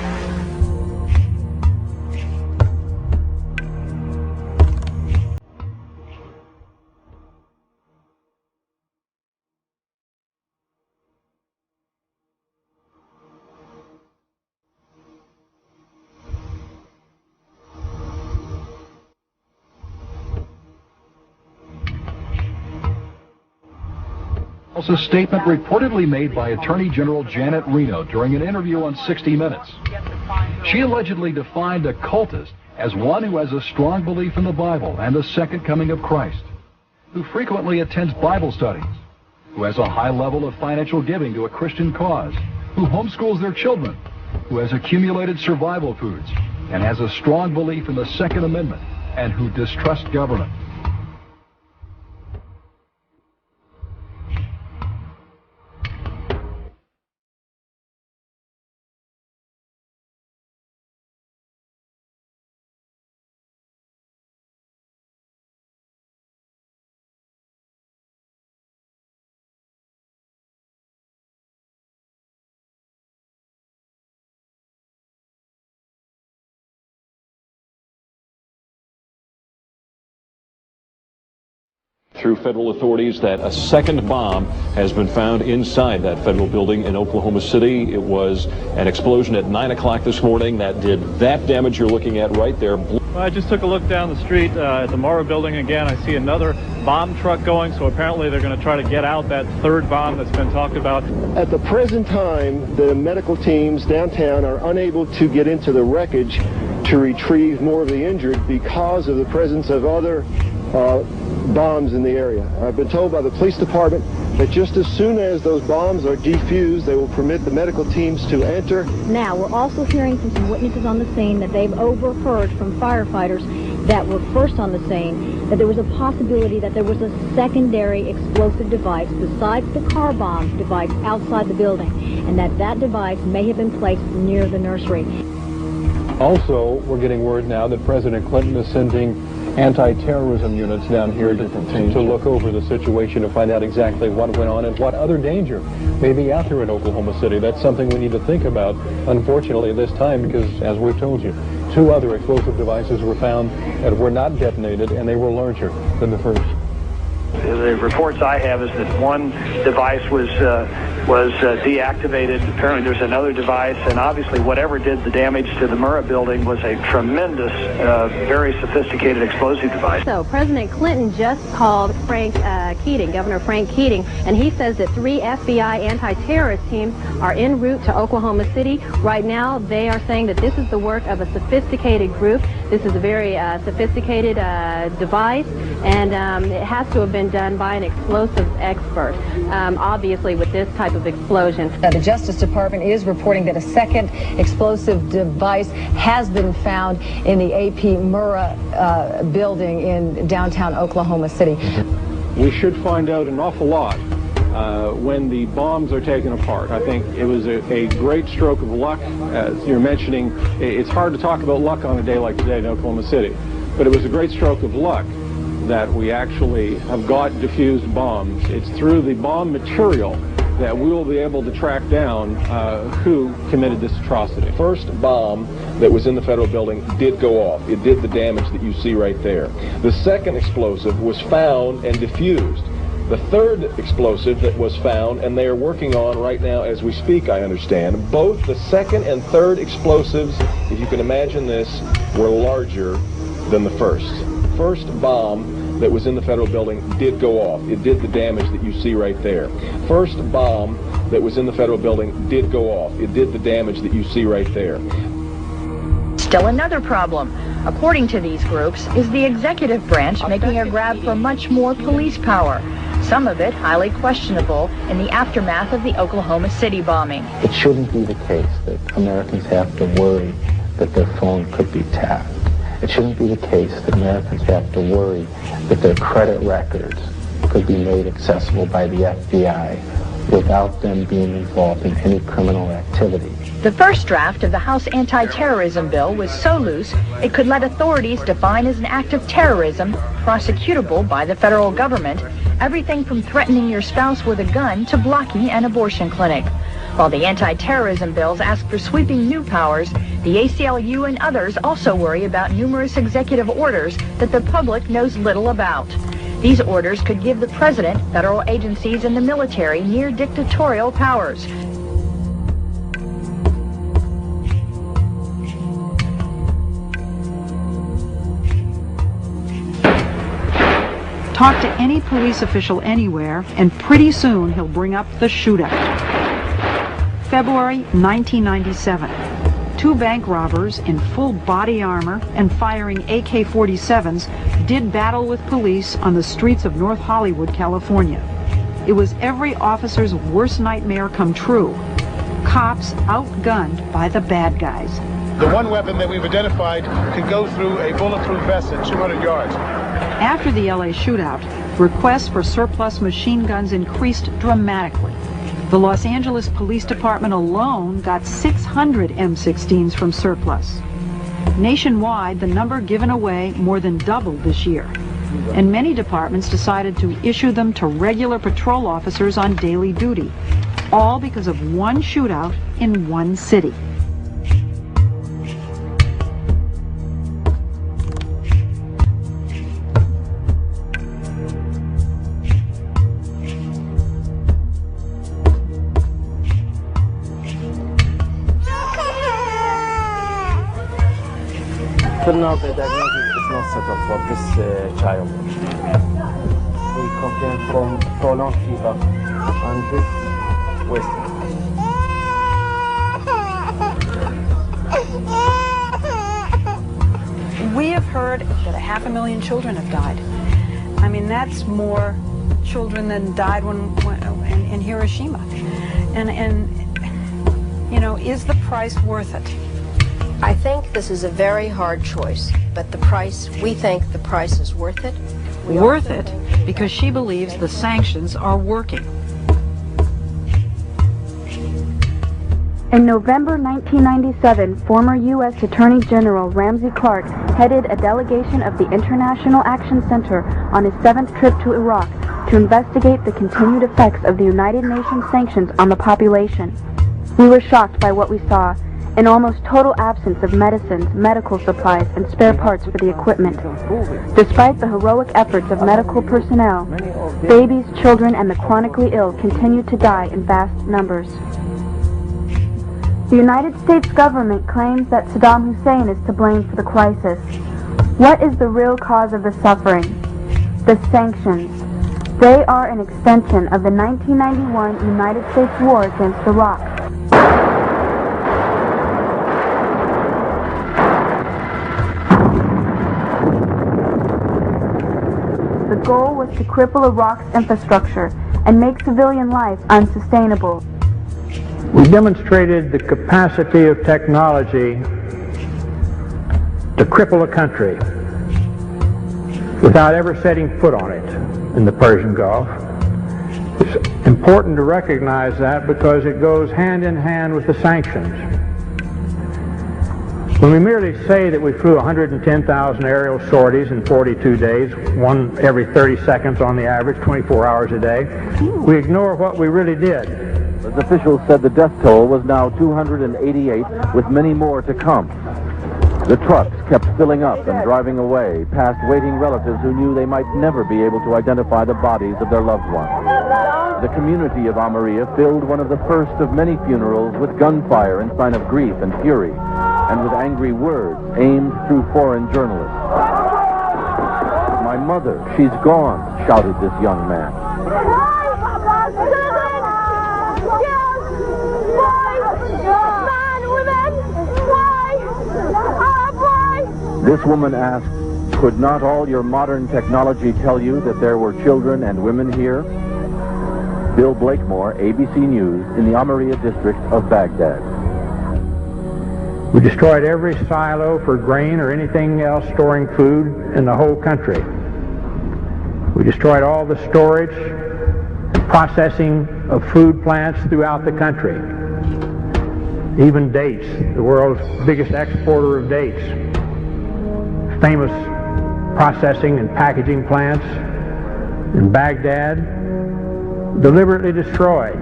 A statement reportedly made by Attorney General Janet Reno during an interview on 60 Minutes. She allegedly defined a cultist as one who has a strong belief in the Bible and the second coming of Christ, who frequently attends Bible studies, who has a high level of financial giving to a Christian cause, who homeschools their children, who has accumulated survival foods, and has a strong belief in the Second Amendment, and who distrusts government. Through federal authorities that a second bomb has been found inside that federal building in Oklahoma City. It was an explosion at 9 o'clock this morning that did that damage you're looking at right there. I just took a look down the street at the Morrow building again. I see another bomb truck going, so apparently they're going to try to get out that third bomb that's been talked about. At the present time, the medical teams downtown are unable to get into the wreckage to retrieve more of the injured because of the presence of other bombs in the area. I've been told by the police department that just as soon as those bombs are defused, they will permit the medical teams to enter. Now, we're also hearing from some witnesses on the scene that they've overheard from firefighters that were first on the scene that there was a possibility that there was a secondary explosive device besides the car bomb device outside the building, and that device may have been placed near the nursery. Also, we're getting word now that President Clinton is sending anti-terrorism units down here to look over the situation to find out exactly what went on and what other danger may be out there in Oklahoma City. That's something we need to think about, unfortunately, this time, because, as we've told you, 2 other explosive devices were found that were not detonated, and they were larger than the first. The reports I have is that one device was deactivated. Apparently there's another device, and obviously whatever did the damage to the Murrah building was a tremendous, very sophisticated explosive device. So President Clinton just called Frank Keating, Governor Frank Keating, and he says that 3 FBI anti-terrorist teams are en route to Oklahoma City. Right now they are saying that this is the work of a sophisticated group. This is a very sophisticated device, and it has to have been done by an explosive expert, obviously with this type of explosion. Now, the Justice Department is reporting that a second explosive device has been found in the AP Murrah building in downtown Oklahoma City. We should find out an awful lot when the bombs are taken apart. I think it was a great stroke of luck. As you're mentioning, it's hard to talk about luck on a day like today in Oklahoma City, but it was a great stroke of luck that we actually have got diffused bombs. It's through the bomb material that we will be able to track down who committed this atrocity. First bomb that was in the federal building did go off. It did the damage that you see right there. The second explosive was found and diffused. The third explosive that was found, and they are working on right now as we speak, I understand, both the second and third explosives, if you can imagine this, were larger than the first. First bomb that was in the federal building did go off. It did the damage that you see right there. First bomb that was in the federal building did go off. It did the damage that you see right there. Still another problem, according to these groups, is the executive branch making a grab for much more police power. Some of it highly questionable in the aftermath of the Oklahoma City bombing. It shouldn't be the case that Americans have to worry that their phone could be tapped. It shouldn't be the case that Americans have to worry that their credit records could be made accessible by the FBI without them being involved in any criminal activity. The first draft of the House anti-terrorism bill was so loose it could let authorities define as an act of terrorism, prosecutable by the federal government, everything from threatening your spouse with a gun to blocking an abortion clinic. While the anti-terrorism bills ask for sweeping new powers, the ACLU and others also worry about numerous executive orders that the public knows little about. These orders could give the president, federal agencies, and the military near dictatorial powers. Talk to any police official anywhere, and pretty soon he'll bring up the shootout. February 1997. 2 bank robbers in full body armor and firing AK-47s did battle with police on the streets of North Hollywood, California. It was every officer's worst nightmare come true. Cops outgunned by the bad guys. The one weapon that we've identified could go through a bulletproof vest at 200 yards. After the LA shootout, requests for surplus machine guns increased dramatically. The Los Angeles Police Department alone got 600 M16s from surplus. Nationwide, the number given away more than doubled this year. And many departments decided to issue them to regular patrol officers on daily duty, all because of one shootout in one city. Till now, the diagnosis is not settled for this child. We complain from prolonged fever and this wasting. We have heard that 500,000 children have died. I mean, that's more children than died in Hiroshima. And you know, is the price worth it? I think this is a very hard choice, but we think the price is worth it. Worth it because she believes the sanctions are working. In November 1997, former U.S. Attorney General Ramsey Clark headed a delegation of the International Action Center on his 7th trip to Iraq to investigate the continued effects of the United Nations sanctions on the population. We were shocked by what we saw, an almost total absence of medicines, medical supplies, and spare parts for the equipment. Despite the heroic efforts of medical personnel, babies, children, and the chronically ill continued to die in vast numbers. The United States government claims that Saddam Hussein is to blame for the crisis. What is the real cause of the suffering? The sanctions. They are an extension of the 1991 United States war against Iraq. The goal was to cripple Iraq's infrastructure and make civilian life unsustainable. We demonstrated the capacity of technology to cripple a country without ever setting foot on it in the Persian Gulf. It's important to recognize that because it goes hand in hand with the sanctions. When we merely say that we flew 110,000 aerial sorties in 42 days, one every 30 seconds on the average, 24 hours a day, we ignore what we really did. As officials said, the death toll was now 288, with many more to come. The trucks kept filling up and driving away, past waiting relatives who knew they might never be able to identify the bodies of their loved ones. The community of Almeria filled one of the first of many funerals with gunfire in sign of grief and fury, and with angry words aimed through foreign journalists. "My mother, she's gone," shouted this young man. This woman asked, "Could not all your modern technology tell you that there were children and women here?" Bill Blakemore, ABC News, in the Almeria district of Baghdad. We destroyed every silo for grain or anything else storing food in the whole country. We destroyed all the storage and processing of food plants throughout the country. Even dates, the world's biggest exporter of dates. Famous processing and packaging plants in Baghdad, deliberately destroyed.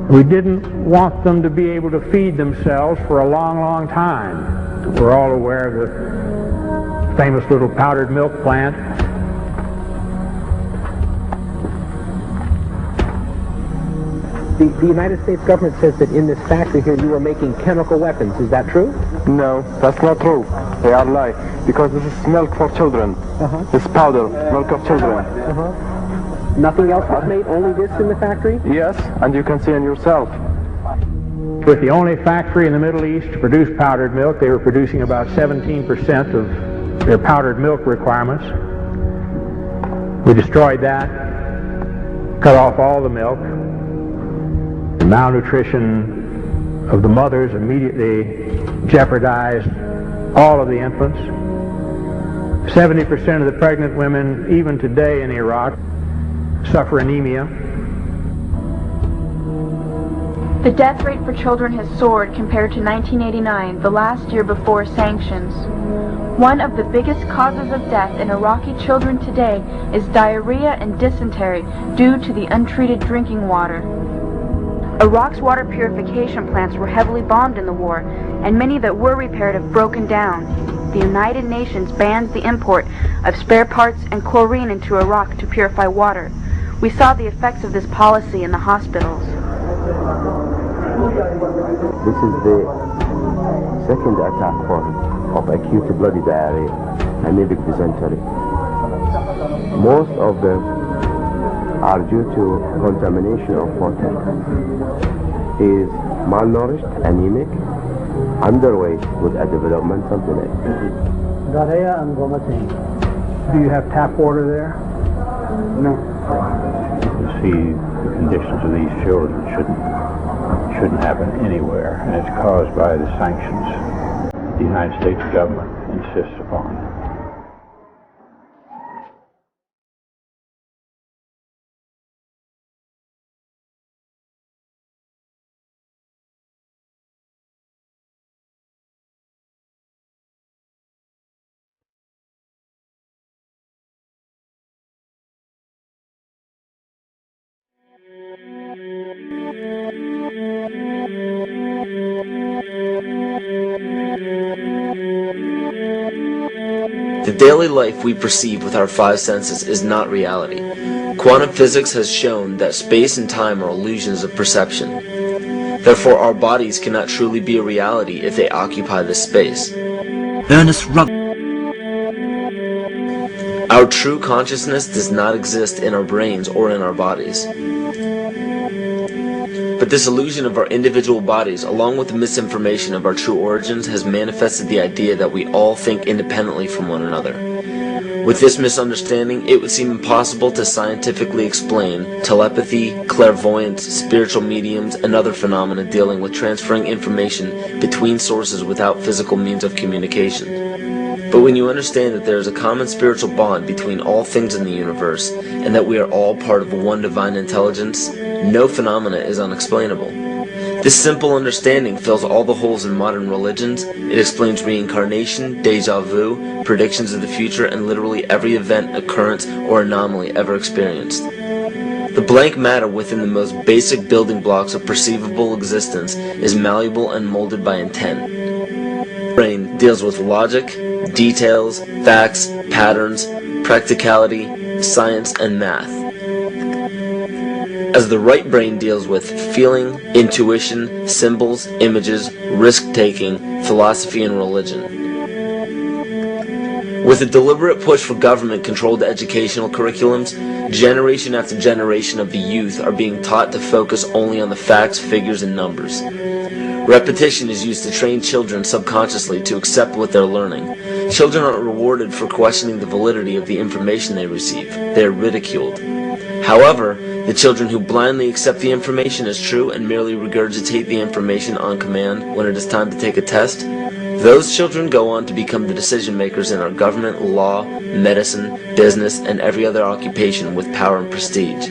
We didn't want them to be able to feed themselves for a long, long time. We're all aware of the famous little powdered milk plant. The United States government says that in this factory here you are making chemical weapons. Is that true? No, that's not true. They are lie because this is milk for children. This powder, milk of children. Nothing else was made, only this in the factory? Yes, and you can see it yourself. With the only factory in the Middle East to produce powdered milk, they were producing about 17% of their powdered milk requirements. We destroyed that, cut off all the milk. The malnutrition of the mothers immediately jeopardized all of the infants. 70% of the pregnant women, even today in Iraq, suffer anemia. The death rate for children has soared compared to 1989, the last year before sanctions. One of the biggest causes of death in Iraqi children today is diarrhea and dysentery due to the untreated drinking water. Iraq's water purification plants were heavily bombed in the war, and many that were repaired have broken down. The United Nations bans the import of spare parts and chlorine into Iraq to purify water. We saw the effects of this policy in the hospitals. This is the second attack form of acute bloody diarrhea, anemic dysentery. Most of them are due to contamination of water. He is malnourished, anemic, underweight with a developmental delay. Do you have tap water there? No. You see, the conditions of these children shouldn't happen anywhere, and it's caused by the sanctions the United States government insists upon. The daily life we perceive with our five senses is not reality. Quantum physics has shown that space and time are illusions of perception. Therefore, our bodies cannot truly be a reality if they occupy this space. Our true consciousness does not exist in our brains or in our bodies. But this illusion of our individual bodies, along with the misinformation of our true origins, has manifested the idea that we all think independently from one another. With this misunderstanding, it would seem impossible to scientifically explain telepathy, clairvoyance, spiritual mediums, and other phenomena dealing with transferring information between sources without physical means of communication. But when you understand that there is a common spiritual bond between all things in the universe, and that we are all part of one divine intelligence, no phenomena is unexplainable. This simple understanding fills all the holes in modern religions. It explains reincarnation, deja vu, predictions of the future, and literally every event, occurrence, or anomaly ever experienced. The blank matter within the most basic building blocks of perceivable existence is malleable and molded by intent. The brain deals with logic, details, facts, patterns, practicality, science, and math. As the right brain deals with feeling, intuition, symbols, images, risk-taking, philosophy, and religion. With a deliberate push for government-controlled educational curriculums, generation after generation of the youth are being taught to focus only on the facts, figures, and numbers. Repetition is used to train children subconsciously to accept what they're learning. Children aren't rewarded for questioning the validity of the information they receive. They are ridiculed. However, the children who blindly accept the information as true and merely regurgitate the information on command when it is time to take a test, those children go on to become the decision makers in our government, law, medicine, business, and every other occupation with power and prestige.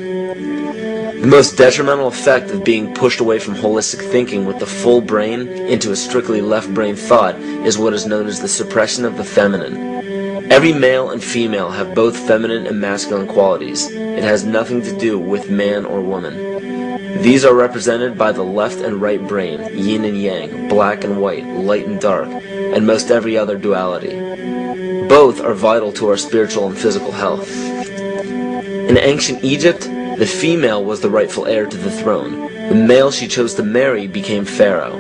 The most detrimental effect of being pushed away from holistic thinking with the full brain into a strictly left brain thought is what is known as the suppression of the feminine. Every male and female have both feminine and masculine qualities. It has nothing to do with man or woman. These are represented by the left and right brain, yin and yang, black and white, light and dark, and most every other duality. Both are vital to our spiritual and physical health. In ancient Egypt, the female was the rightful heir to the throne. The male she chose to marry became pharaoh.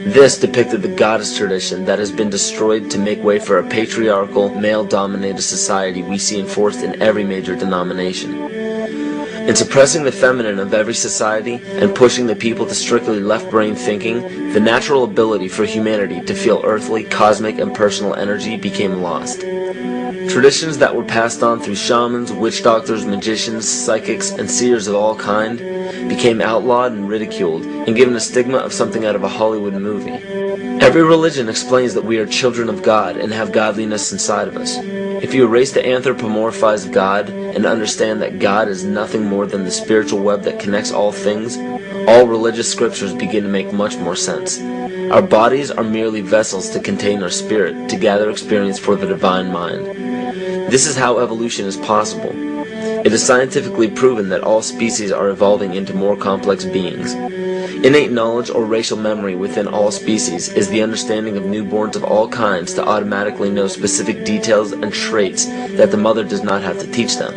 This depicted the goddess tradition that has been destroyed to make way for a patriarchal, male-dominated society we see enforced in every major denomination. In suppressing the feminine of every society and pushing the people to strictly left-brain thinking, the natural ability for humanity to feel earthly, cosmic, and personal energy became lost. Traditions that were passed on through shamans, witch doctors, magicians, psychics, and seers of all kind became outlawed and ridiculed and given a stigma of something out of a Hollywood movie. Every religion explains that we are children of God and have godliness inside of us. If you erase the anthropomorphized God and understand that God is nothing more than the spiritual web that connects all things, all religious scriptures begin to make much more sense. Our bodies are merely vessels to contain our spirit, to gather experience for the divine mind. This is how evolution is possible. It is scientifically proven that all species are evolving into more complex beings. Innate knowledge or racial memory within all species is the understanding of newborns of all kinds to automatically know specific details and traits that the mother does not have to teach them.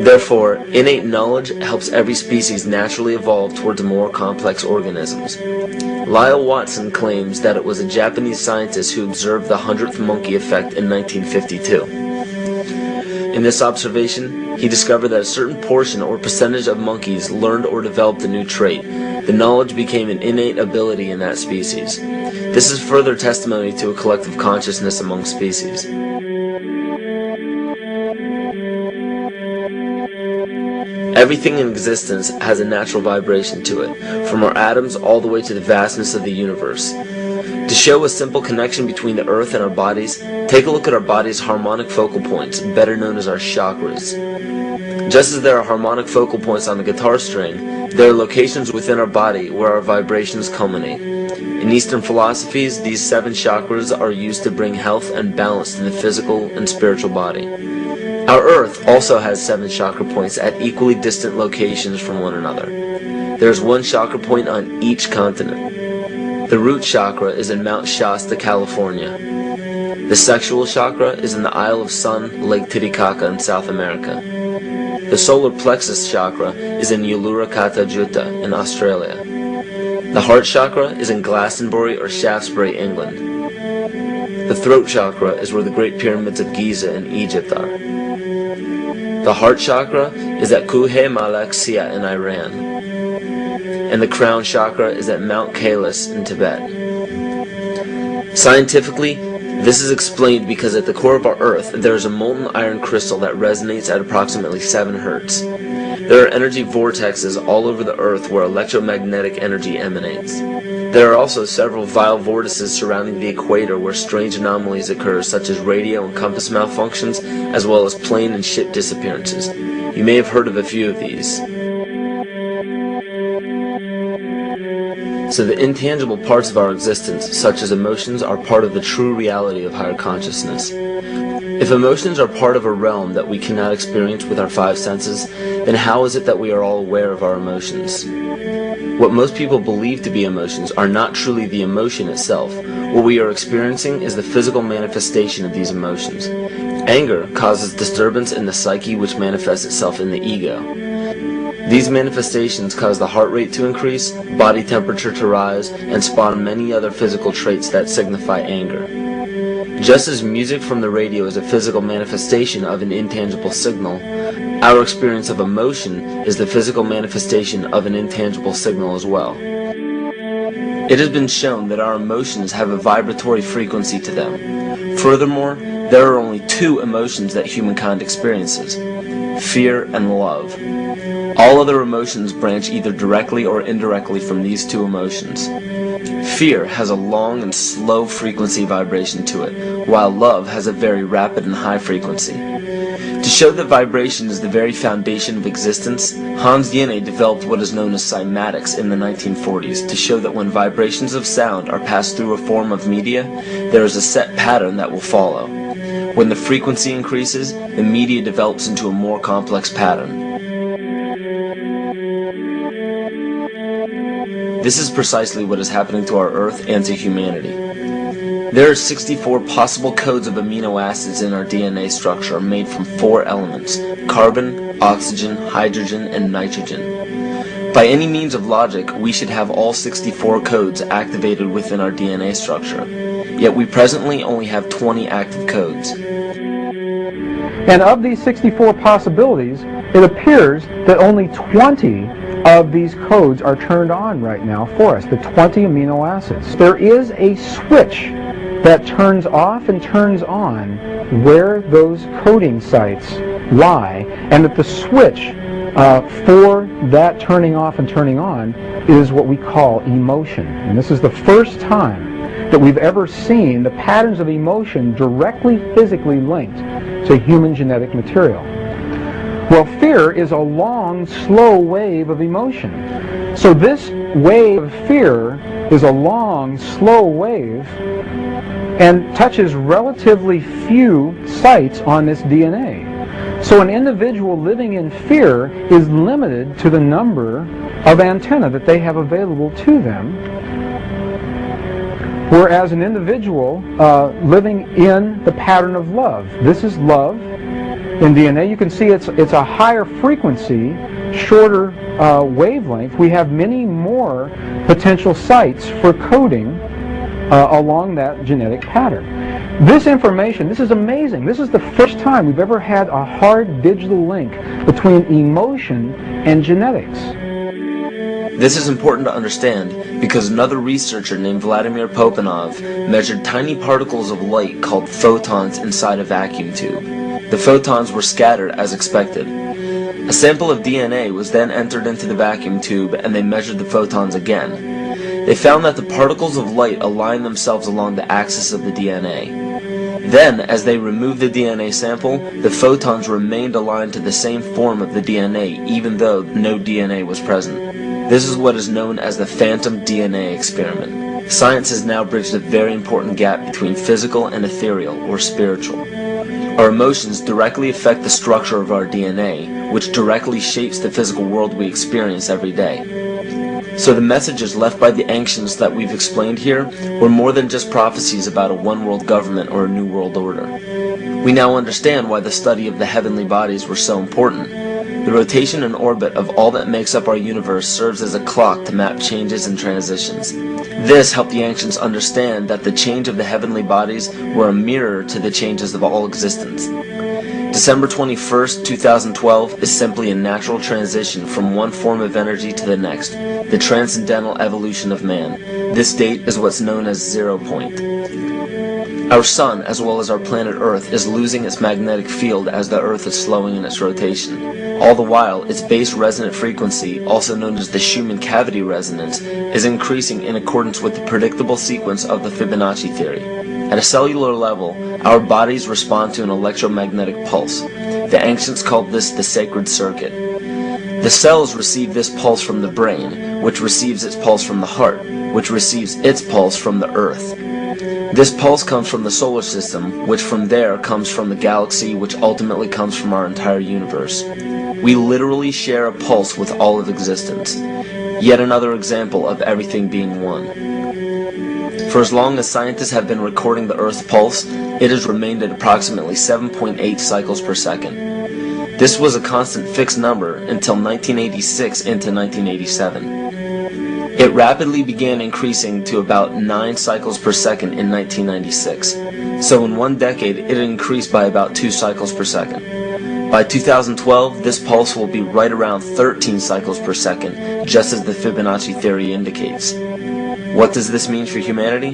Therefore, innate knowledge helps every species naturally evolve towards more complex organisms. Lyle Watson claims that it was a Japanese scientist who observed the 100th monkey effect in 1952. In this observation, he discovered that a certain portion or percentage of monkeys learned or developed a new trait. The knowledge became an innate ability in that species. This is further testimony to a collective consciousness among species. Everything in existence has a natural vibration to it, from our atoms all the way to the vastness of the universe. To show a simple connection between the earth and our bodies, take a look at our body's harmonic focal points, better known as our chakras. Just as there are harmonic focal points on the guitar string, there are locations within our body where our vibrations culminate. In Eastern philosophies, these 7 chakras are used to bring health and balance to the physical and spiritual body. Our earth also has 7 chakra points at equally distant locations from one another. There is 1 chakra point on each continent. The root chakra is in Mount Shasta, California. The sexual chakra is in the Isle of Sun, Lake Titicaca in South America. The solar plexus chakra is in Uluru Kata Juta in Australia. The heart chakra is in Glastonbury or Shaftesbury, England. The throat chakra is where the Great Pyramids of Giza in Egypt are. The heart chakra is at Kuhe Malak Sia in Iran. And the crown chakra is at Mount Kailas in Tibet. Scientifically, this is explained because at the core of our Earth, there is a molten iron crystal that resonates at approximately 7 Hertz. There are energy vortexes all over the Earth where electromagnetic energy emanates. There are also several vile vortices surrounding the equator where strange anomalies occur, such as radio and compass malfunctions, as well as plane and ship disappearances. You may have heard of a few of these. So the intangible parts of our existence, such as emotions, are part of the true reality of higher consciousness. If emotions are part of a realm that we cannot experience with our 5 senses, then how is it that we are all aware of our emotions? What most people believe to be emotions are not truly the emotion itself. What we are experiencing is the physical manifestation of these emotions. Anger causes disturbance in the psyche, which manifests itself in the ego. These manifestations cause the heart rate to increase, body temperature to rise, and spawn many other physical traits that signify anger. Just as music from the radio is a physical manifestation of an intangible signal, our experience of emotion is the physical manifestation of an intangible signal as well. It has been shown that our emotions have a vibratory frequency to them. Furthermore, there are only 2 emotions that humankind experiences: fear and love. All other emotions branch either directly or indirectly from these 2 emotions. Fear has a long and slow frequency vibration to it, while love has a very rapid and high frequency. To show that vibration is the very foundation of existence, Hans Jene developed what is known as cymatics in the 1940s to show that when vibrations of sound are passed through a form of media, there is a set pattern that will follow. When the frequency increases, the media develops into a more complex pattern. This is precisely what is happening to our Earth and to humanity. There are 64 possible codes of amino acids in our DNA structure made from 4 elements: carbon, oxygen, hydrogen, and nitrogen. By any means of logic, we should have all 64 codes activated within our DNA structure. Yet we presently only have 20 active codes. And of these 64 possibilities, it appears that only 20 of these codes are turned on right now for us, the 20 amino acids. There is a switch that turns off and turns on where those coding sites lie, and that the switch for that turning off and turning on is what we call emotion. And this is the first time that we've ever seen the patterns of emotion directly physically linked to human genetic material. Well, fear is a long, slow wave of emotion. So this wave of fear is a long, slow wave and touches relatively few sites on this DNA. So an individual living in fear is limited to the number of antennae that they have available to them, whereas an individual living in the pattern of love, this is love in DNA, you can see it's a higher frequency, shorter wavelength. We have many more potential sites for coding along that genetic pattern. This information, this is amazing. This is the first time we've ever had a hard digital link between emotion and genetics. This is important to understand because another researcher named Vladimir Popanov measured tiny particles of light called photons inside a vacuum tube. The photons were scattered as expected. A sample of DNA was then entered into the vacuum tube and they measured the photons again. They found that the particles of light aligned themselves along the axis of the DNA. Then, as they removed the DNA sample, the photons remained aligned to the same form of the DNA even though no DNA was present. This is what is known as the phantom DNA experiment. Science has now bridged a very important gap between physical and ethereal, or spiritual. Our emotions directly affect the structure of our DNA, which directly shapes the physical world we experience every day. So the messages left by the ancients that we've explained here were more than just prophecies about a one-world government or a new world order. We now understand why the study of the heavenly bodies were so important. The rotation and orbit of all that makes up our universe serves as a clock to map changes and transitions. This helped the ancients understand that the change of the heavenly bodies were a mirror to the changes of all existence. December 21st, 2012 is simply a natural transition from one form of energy to the next, the transcendental evolution of man. This date is what's known as 0 point. Our sun, as well as our planet Earth, is losing its magnetic field as the Earth is slowing in its rotation. All the while, its base resonant frequency, also known as the Schumann cavity resonance, is increasing in accordance with the predictable sequence of the Fibonacci theory. At a cellular level, our bodies respond to an electromagnetic pulse. The ancients called this the sacred circuit. The cells receive this pulse from the brain, which receives its pulse from the heart, which receives its pulse from the earth. This pulse comes from the solar system, which from there comes from the galaxy, which ultimately comes from our entire universe. We literally share a pulse with all of existence. Yet another example of everything being one. For as long as scientists have been recording the Earth's pulse, it has remained at approximately 7.8 cycles per second. This was a constant fixed number until 1986 into 1987. It rapidly began increasing to about 9 cycles per second in 1996. So in one decade, it increased by about 2 cycles per second. By 2012, this pulse will be right around 13 cycles per second, just as the Fibonacci theory indicates. What does this mean for humanity?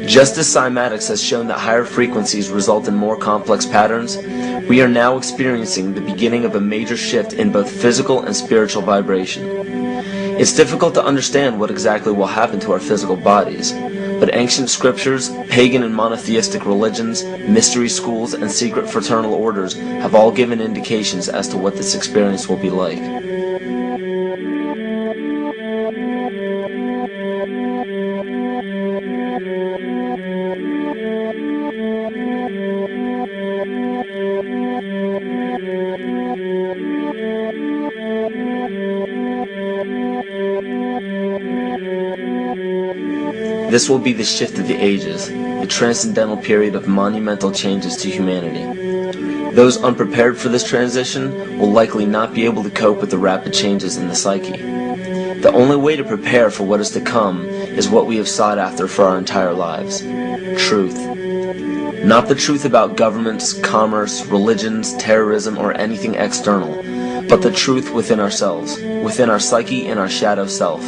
Just as cymatics has shown that higher frequencies result in more complex patterns, we are now experiencing the beginning of a major shift in both physical and spiritual vibration. It's difficult to understand what exactly will happen to our physical bodies, but ancient scriptures, pagan and monotheistic religions, mystery schools, and secret fraternal orders have all given indications as to what this experience will be like. This will be the shift of the ages, the transcendental period of monumental changes to humanity. Those unprepared for this transition will likely not be able to cope with the rapid changes in the psyche. The only way to prepare for what is to come is what we have sought after for our entire lives: truth. Not the truth about governments, commerce, religions, terrorism, or anything external, but the truth within ourselves, within our psyche and our shadow self.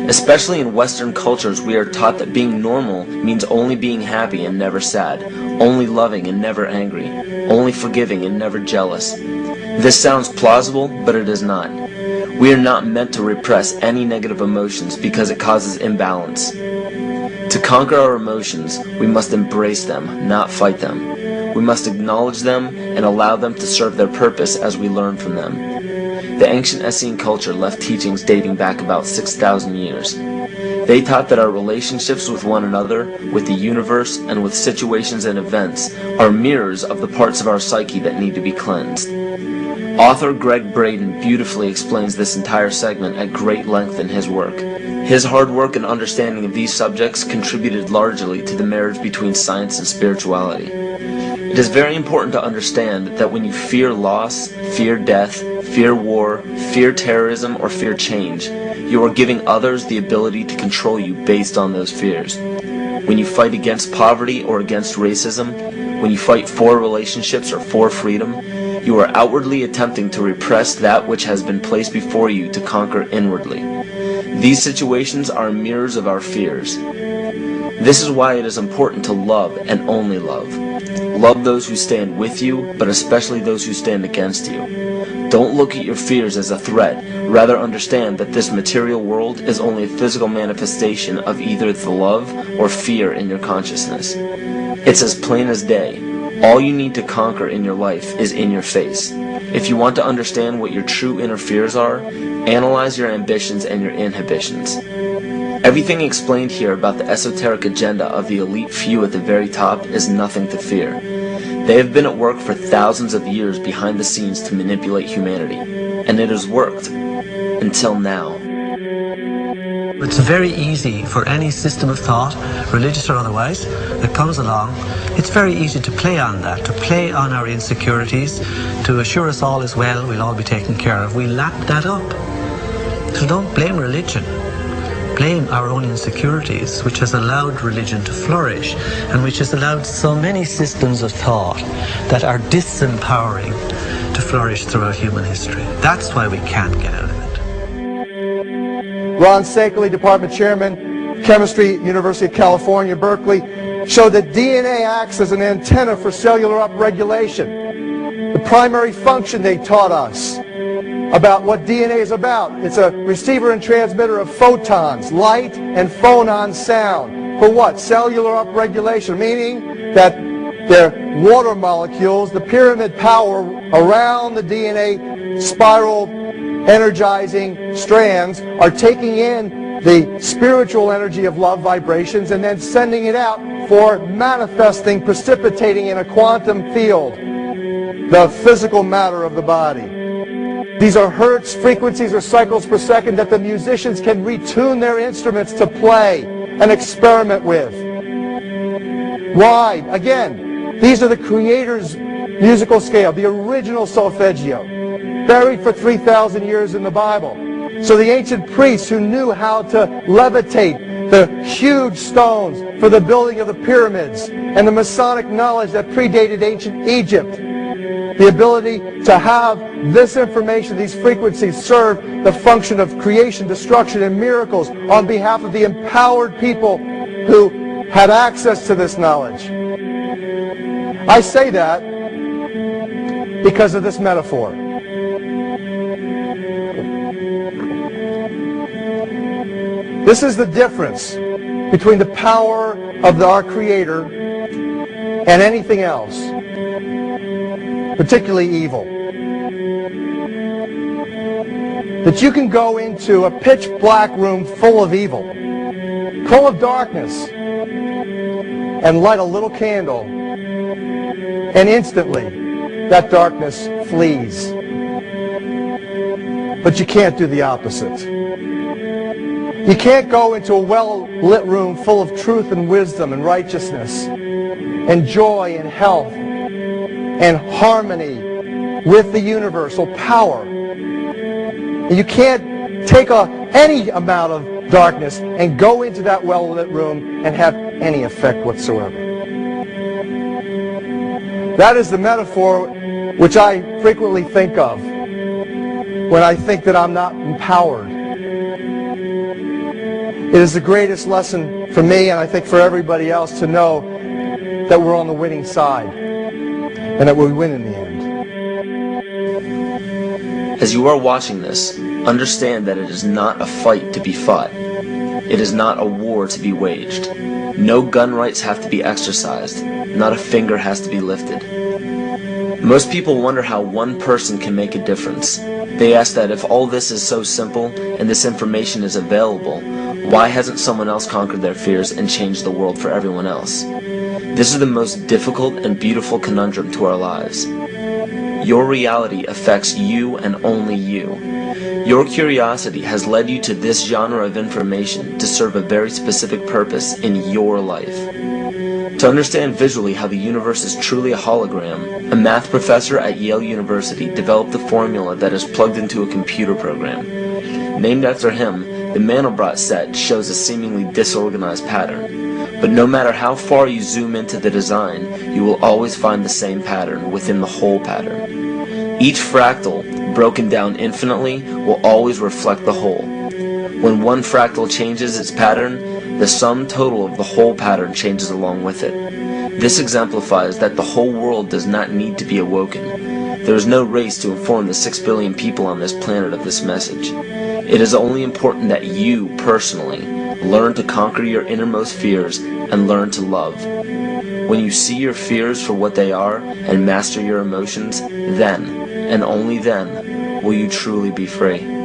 Especially in Western cultures, we are taught that being normal means only being happy and never sad, only loving and never angry, only forgiving and never jealous. This sounds plausible, but it is not. We are not meant to repress any negative emotions because it causes imbalance. To conquer our emotions, we must embrace them, not fight them. We must acknowledge them and allow them to serve their purpose as we learn from them. The ancient Essene culture left teachings dating back about 6,000 years. They taught that our relationships with one another, with the universe, and with situations and events are mirrors of the parts of our psyche that need to be cleansed. Author Greg Braden beautifully explains this entire segment at great length in his work. His hard work and understanding of these subjects contributed largely to the marriage between science and spirituality. It is very important to understand that when you fear loss, fear death, fear war, fear terrorism, or fear change, you are giving others the ability to control you based on those fears. When you fight against poverty or against racism, when you fight for relationships or for freedom, you are outwardly attempting to repress that which has been placed before you to conquer inwardly. These situations are mirrors of our fears. This is why it is important to love and only love. Love those who stand with you, but especially those who stand against you. Don't look at your fears as a threat. Rather understand that this material world is only a physical manifestation of either the love or fear in your consciousness. It's as plain as day. All you need to conquer in your life is in your face. If you want to understand what your true inner fears are, analyze your ambitions and your inhibitions. Everything explained here about the esoteric agenda of the elite few at the very top is nothing to fear. They have been at work for thousands of years behind the scenes to manipulate humanity, and it has worked. Until now. It's very easy for any system of thought, religious or otherwise, that comes along. It's very easy to play on that, to play on our insecurities, to assure us all is well, we'll all be taken care of. We lap that up. So don't blame religion. Blame our own insecurities, which has allowed religion to flourish, and which has allowed so many systems of thought that are disempowering to flourish throughout human history. That's why we can't get out of it. Ron Sakeley, Department Chairman, Chemistry, University of California, Berkeley, showed that DNA acts as an antenna for cellular upregulation. The primary function they taught us about what DNA is about. It's a receiver and transmitter of photons, light, and phonon sound. For what? Cellular upregulation, meaning that their water molecules, the pyramid power around the DNA spiral energizing strands, are taking in the spiritual energy of love vibrations and then sending it out for manifesting, precipitating in a quantum field, the physical matter of the body. These are hertz, frequencies, or cycles per second that the musicians can retune their instruments to play and experiment with. Why? Again, these are the Creator's musical scale, the original solfeggio, buried for 3,000 years in the Bible. So the ancient priests who knew how to levitate the huge stones for the building of the pyramids, and the Masonic knowledge that predated ancient Egypt, the ability to have this information, these frequencies, serve the function of creation, destruction, and miracles on behalf of the empowered people who had access to this knowledge. I say that because of this metaphor. This is the difference between the power of our Creator and anything else, particularly evil. That you can go into a pitch black room full of evil, full of darkness, and light a little candle, and instantly that darkness flees. But you can't do the opposite. You can't go into a well-lit room full of truth and wisdom and righteousness and joy and health and harmony with the universal power. And you can't take a any amount of darkness and go into that well-lit room and have any effect whatsoever. That is the metaphor which I frequently think of when I think that I'm not empowered. It is the greatest lesson for me, and I think for everybody else, to know that we're on the winning side and that we win in the end. As you are watching this, understand that it is not a fight to be fought. It is not a war to be waged. No gun rights have to be exercised. Not a finger has to be lifted. Most people wonder how one person can make a difference. They ask that if all this is so simple and this information is available, why hasn't someone else conquered their fears and changed the world for everyone else? This is the most difficult and beautiful conundrum to our lives. Your reality affects you and only you. Your curiosity has led you to this genre of information to serve a very specific purpose in your life. To understand visually how the universe is truly a hologram, a math professor at Yale University developed a formula that is plugged into a computer program. Named after him, the Mandelbrot set shows a seemingly disorganized pattern. But no matter how far you zoom into the design, you will always find the same pattern within the whole pattern. Each fractal, broken down infinitely, will always reflect the whole. When one fractal changes its pattern, the sum total of the whole pattern changes along with it. This exemplifies that the whole world does not need to be awoken. There is no race to inform the 6 billion people on this planet of this message. It is only important that you, personally, learn to conquer your innermost fears and learn to love. When you see your fears for what they are and master your emotions, then, and only then, will you truly be free.